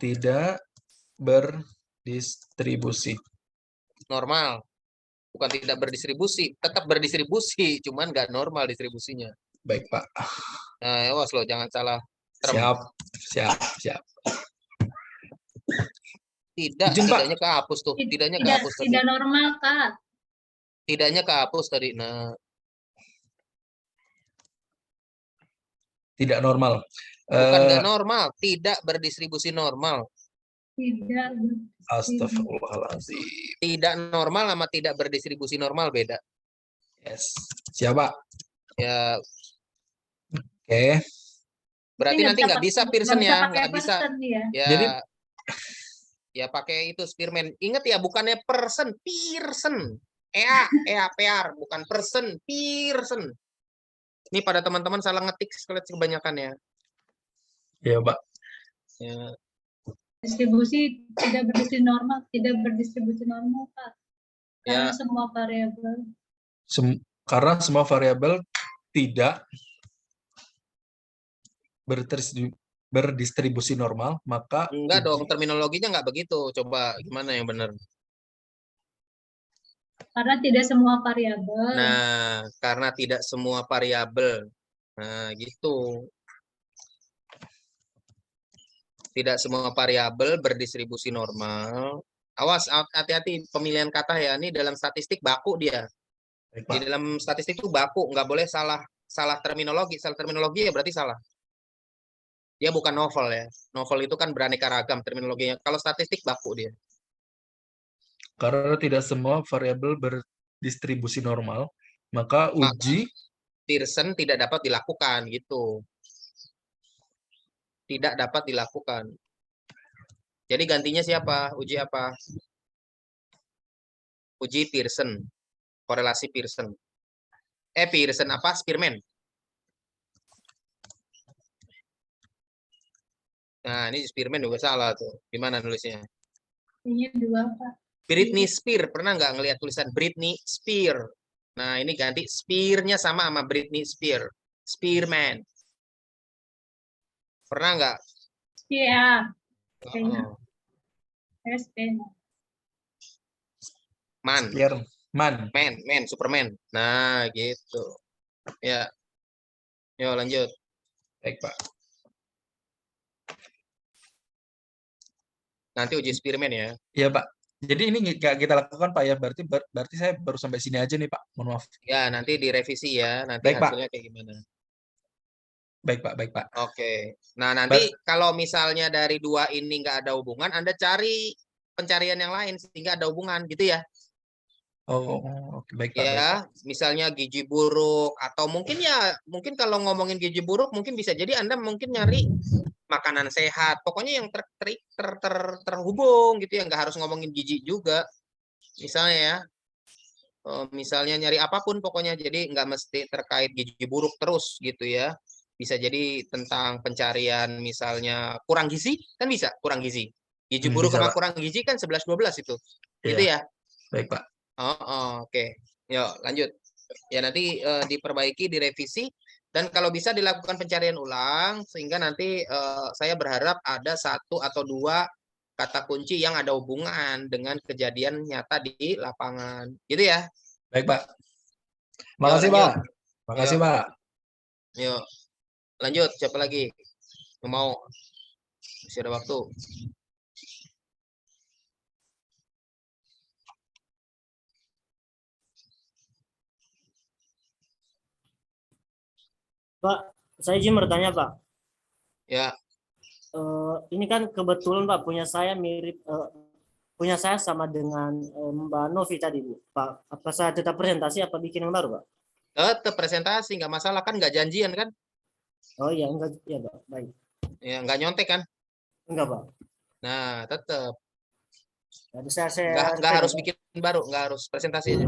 Tidak berdistribusi. Normal. Bukan tidak berdistribusi, tetap berdistribusi, cuman nggak normal distribusinya. Baik, Pak. Nah, awas loh, jangan salah. Siap. Tidaknya kehapus tuh. Tidak normal, Kak. Tidaknya kehapus tadi. Nah. Tidak normal. Bukan nggak normal, tidak berdistribusi normal. Tidak. Astagfirullahaladzim. Tidak normal sama tidak berdistribusi normal beda. Yes. Siapa? Ya. Oke. Berarti nanti nggak bisa Pearson ya, nggak bisa. Ya. Jadi ya pakai itu Spearman. Ingat ya, bukannya Pearson, Pearson. PR, bukan person, Pearson. Ini pada teman-teman salah ngetik kebanyakan ya. Ya, Pak. Ya. Distribusi tidak berdistribusi normal, Pak. Karena semua variabel. Karena semua variabel tidak berdistribusi normal, maka enggak dong, terminologinya enggak begitu. Coba gimana yang benar? Karena tidak semua variabel. Nah, karena tidak semua variabel. Nah, gitu. Tidak semua variabel berdistribusi normal. Awas, hati-hati pemilihan kata ya. Ini dalam statistik baku dia. Baik, Di Pak. dalam statistik itu baku, nggak boleh salah terminologi. Salah terminologi ya berarti salah. Dia bukan novel ya. Novel itu kan beraneka ragam terminologinya. Kalau statistik baku dia. Karena tidak semua variabel berdistribusi normal, maka uji Pearson tidak dapat dilakukan gitu. Tidak dapat dilakukan. Jadi gantinya siapa? Uji apa? Uji Pearson. Korelasi Pearson. Pearson apa? Spearman. Nah, ini Spearman juga salah tuh. Gimana nulisnya? Ini 2, Pak. Britney Spears. Pernah nggak ngelihat tulisan Britney Spears? Nah, ini ganti Spear-nya sama Britney Spears. Spearman. Pernah nggak? Iya. Oh. Man. Man, Superman. Nah, gitu. Ya. Yuk, lanjut. Baik, Pak. Nanti uji Spearman ya. Iya, Pak. Jadi ini nggak kita lakukan, Pak ya. Berarti saya baru sampai sini aja nih, Pak. Mohon maaf. Ya, nanti direvisi ya. Nanti Baik, Pak. hasilnya kayak gimana. Baik, Pak. Baik, Pak. Oke. Nah, nanti kalau misalnya dari 2 ini nggak ada hubungan, Anda cari pencarian yang lain sehingga ada hubungan gitu ya. Oh, oke. Baik, Pak. Ya, Baik, Pak. misalnya gizi buruk atau mungkin kalau ngomongin gizi buruk mungkin bisa jadi Anda mungkin nyari makanan sehat. Pokoknya yang terhubung gitu ya, nggak harus ngomongin gizi juga. Misalnya ya. Misalnya nyari apapun pokoknya, jadi nggak mesti terkait gizi buruk terus gitu ya. Bisa jadi tentang pencarian misalnya kurang gizi, kan bisa kurang gizi. Gizi buruk Bisa, sama Pak. kurang gizi kan 11-12 itu. Gitu Iya. ya. Baik, Pak. Oke. Yuk, lanjut. Ya nanti diperbaiki, direvisi, dan kalau bisa dilakukan pencarian ulang sehingga nanti saya berharap ada 1 atau 2 kata kunci yang ada hubungan dengan kejadian nyata di lapangan. Gitu ya. Baik, Pak. Makasih, Pak. Makasih, Yuk. Pak. Yuk. Lanjut, siapa lagi? Mau? Masih ada waktu. Pak, saya izin bertanya, Pak. Ya. Ini kan kebetulan Pak punya saya sama dengan Mbak Novi tadi, Bu. Pak, apa saya tetap presentasi apa bikin yang baru, Pak? Tetap presentasi, nggak masalah kan, nggak janjian kan? Oh iya, enggak ya, Pak. Baik. Ya, nggak nyontek kan? Enggak, Pak. Nah, tetap. Jadi saya nggak harus bikin baru, nggak harus presentasi aja.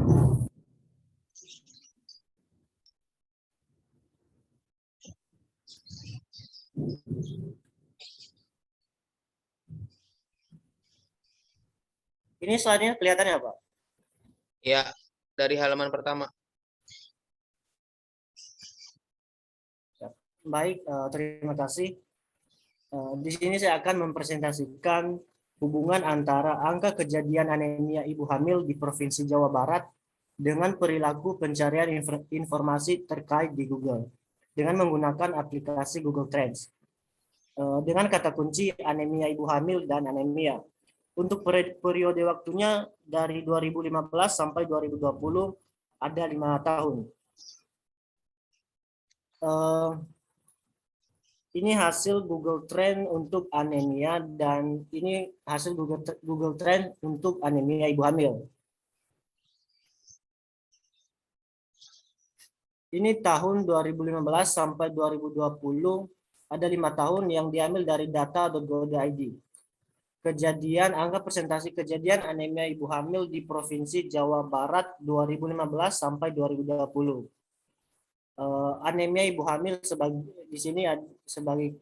Ini slide-nya kelihatannya, Pak? Ya, dari halaman pertama. Baik, terima kasih. Di sini saya akan mempresentasikan hubungan antara angka kejadian anemia ibu hamil di Provinsi Jawa Barat dengan perilaku pencarian informasi terkait di Google dengan menggunakan aplikasi Google Trends. Dengan kata kunci anemia ibu hamil dan anemia. Untuk periode waktunya dari 2015 sampai 2020 ada 5 tahun. Ini hasil Google Trend untuk anemia dan ini hasil Google Trend untuk anemia ibu hamil. Ini tahun 2015 sampai 2020 ada 5 tahun yang diambil dari data.go.id. Kejadian angka presentasi kejadian anemia ibu hamil di Provinsi Jawa Barat 2015 sampai 2020. Anemia ibu hamil di sini sebagai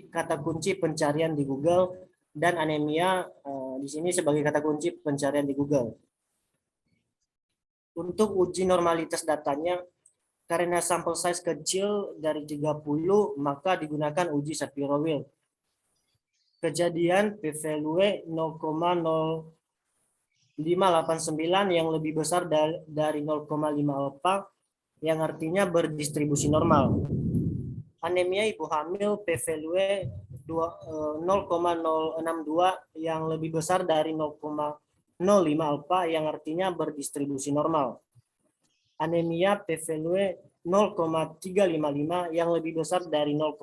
kata kunci pencarian di Google dan anemia di sini sebagai kata kunci pencarian di Google. Untuk uji normalitas datanya, karena sampel size kecil dari 30, maka digunakan uji Shapiro-Wilk. Kejadian p-value 0,0589 yang lebih besar dari 0,54 yang artinya berdistribusi normal. Anemia ibu hamil p-value 0,062 yang lebih besar dari 0,05 alfa yang artinya berdistribusi normal. Anemia p-value 0,355 yang lebih besar dari 0,05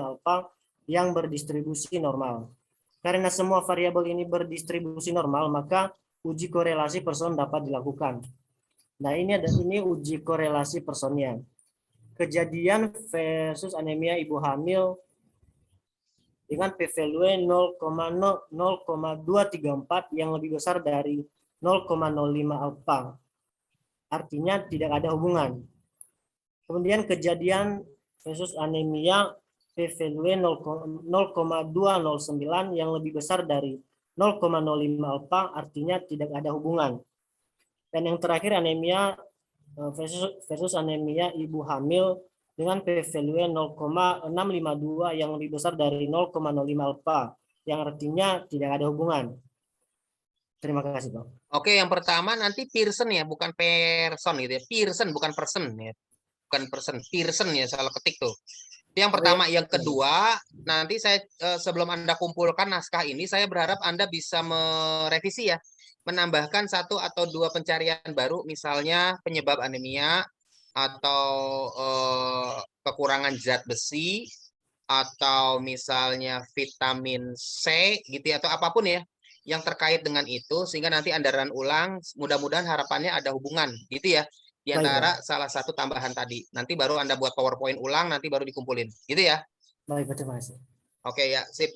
alfa yang berdistribusi normal. Karena semua variabel ini berdistribusi normal, maka uji korelasi person dapat dilakukan. Nah, ini uji korelasi personnya. Kejadian versus anemia ibu hamil dengan p-value 0,234 yang lebih besar dari 0,05 alfa. Artinya tidak ada hubungan. Kemudian kejadian versus anemia p-value 0,209 yang lebih besar dari 0,05 alfa, artinya tidak ada hubungan. Dan yang terakhir anemia versus anemia ibu hamil dengan p-value 0,652 yang lebih besar dari 0,05 alfa, yang artinya tidak ada hubungan. Terima kasih, Pak. Oke, yang pertama nanti Pearson ya, bukan person gitu ya. Pearson bukan person ya. Bukan person, Pearson ya, salah ketik tuh. Itu yang pertama. Yang kedua, nanti saya sebelum Anda kumpulkan naskah ini, saya berharap Anda bisa merevisi ya. Menambahkan 1 atau 2 pencarian baru, misalnya penyebab anemia, atau kekurangan zat besi, atau misalnya vitamin C gitu ya, atau apapun ya yang terkait dengan itu, sehingga nanti Anda run ulang, mudah-mudahan harapannya ada hubungan gitu ya di antara salah satu tambahan tadi. Nanti baru Anda buat PowerPoint ulang, nanti baru dikumpulin gitu ya. Baik, terima kasih. Oke ya, sip.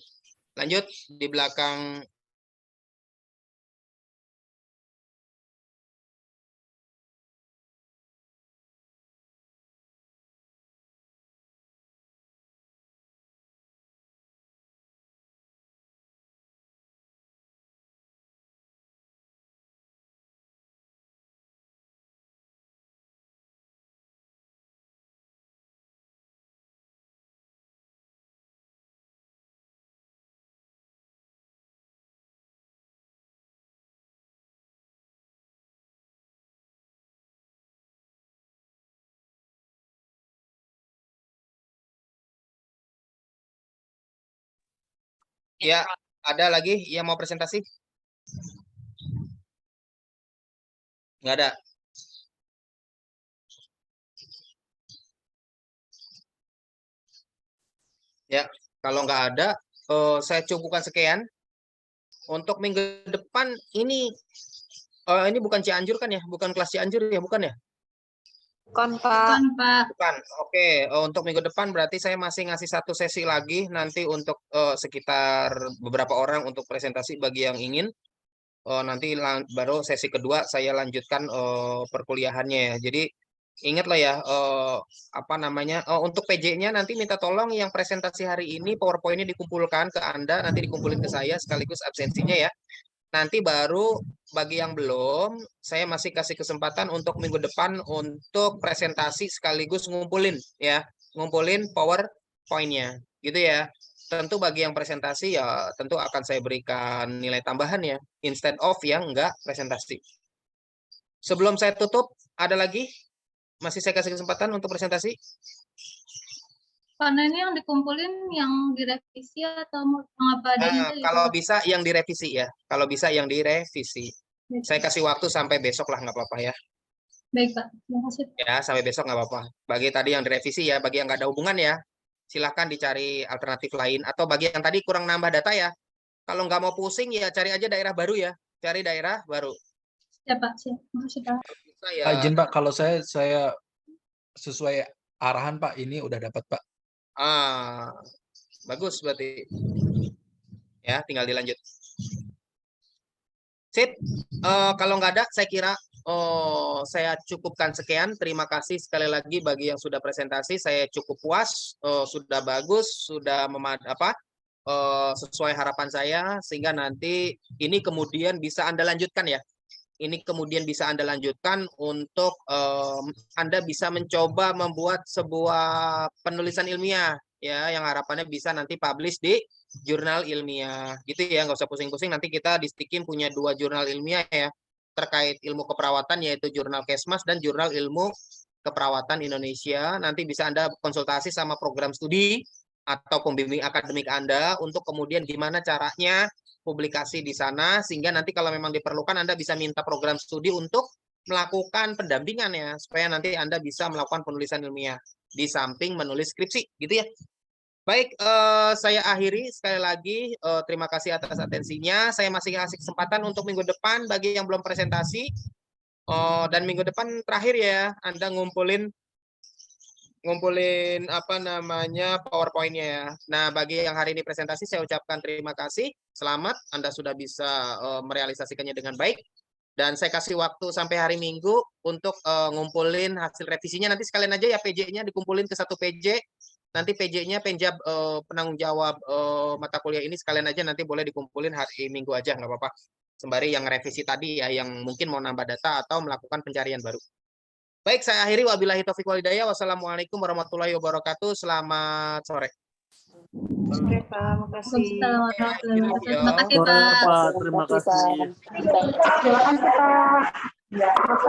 Lanjut di belakang. Ya, ada lagi yang mau presentasi? Nggak ada. Ya, kalau nggak ada, saya cukupkan sekian. Untuk minggu depan ini bukan Cianjur kan ya? Bukan kelas Cianjur ya, bukan ya? Bukan, Pak. Bukan. Oke, untuk minggu depan berarti saya masih ngasih 1 sesi lagi nanti untuk sekitar beberapa orang untuk presentasi bagi yang ingin. Nanti baru sesi kedua saya lanjutkan perkuliahannya ya. Jadi ingatlah ya, untuk PJ-nya nanti minta tolong yang presentasi hari ini PowerPoint-nya dikumpulkan ke Anda, nanti dikumpulin ke saya sekaligus absensinya ya. Nanti baru bagi yang belum, saya masih kasih kesempatan untuk minggu depan untuk presentasi sekaligus ngumpulin ya, ngumpulin PowerPoint-nya gitu ya. Tentu bagi yang presentasi ya tentu akan saya berikan nilai tambahan ya, instead of yang enggak presentasi. Sebelum saya tutup, ada lagi? Masih saya kasih kesempatan untuk presentasi? Karena ini yang dikumpulin yang direvisi atau apa adanya? Kalau bisa yang direvisi ya. Kalau bisa yang direvisi. Saya kasih waktu sampai besok lah, nggak apa-apa ya. Baik, Pak. Terima kasih. Ya, sampai besok nggak apa-apa. Bagi tadi yang direvisi ya, bagi yang nggak ada hubungan ya, silahkan dicari alternatif lain. Atau bagi yang tadi kurang nambah data ya, kalau nggak mau pusing ya cari aja daerah baru ya. Cari daerah baru. Ya, Pak. Siap. Makasih, Pak. Pak, izin Pak, kalau saya sesuai arahan Pak, ini udah dapat Pak. Bagus berarti. Ya, tinggal dilanjut. Sip. Kalau nggak ada, saya kira saya cukupkan sekian. Terima kasih sekali lagi bagi yang sudah presentasi. Saya cukup puas, sudah bagus, sudah sesuai harapan saya, sehingga nanti ini kemudian bisa Anda lanjutkan ya. Ini kemudian bisa Anda lanjutkan untuk Anda bisa mencoba membuat sebuah penulisan ilmiah ya, yang harapannya bisa nanti publish di jurnal ilmiah gitu ya. Nggak usah pusing-pusing, nanti kita di Stikim punya 2 jurnal ilmiah ya terkait ilmu keperawatan, yaitu jurnal Kesmas dan jurnal ilmu keperawatan Indonesia. Nanti bisa Anda konsultasi sama program studi atau pembimbing akademik Anda untuk kemudian gimana caranya publikasi di sana, sehingga nanti kalau memang diperlukan Anda bisa minta program studi untuk melakukan pendampingan ya, supaya nanti Anda bisa melakukan penulisan ilmiah di samping menulis skripsi, gitu ya. Baik, saya akhiri sekali lagi. Terima kasih atas atensinya. Saya masih kasih kesempatan untuk minggu depan bagi yang belum presentasi. Dan minggu depan terakhir ya, Anda ngumpulin apa namanya PowerPoint-nya ya. Nah, bagi yang hari ini presentasi saya ucapkan terima kasih. Selamat, Anda sudah bisa merealisasikannya dengan baik. Dan saya kasih waktu sampai hari Minggu untuk ngumpulin hasil revisinya. Nanti sekalian aja ya PJ-nya dikumpulin ke satu PJ. Nanti PJ-nya penjab penanggung jawab mata kuliah ini sekalian aja nanti boleh dikumpulin hari Minggu aja, nggak apa-apa. Sembari yang revisi tadi ya, yang mungkin mau nambah data atau melakukan pencarian baru. Baik, saya akhiri. Wabillahi taufiq wal hidayah. Wassalamualaikum warahmatullahi wabarakatuh. Selamat sore. Oke, Pak. Makasih. Terima kasih, Pak. Terima kasih. Terima kasih, Pak.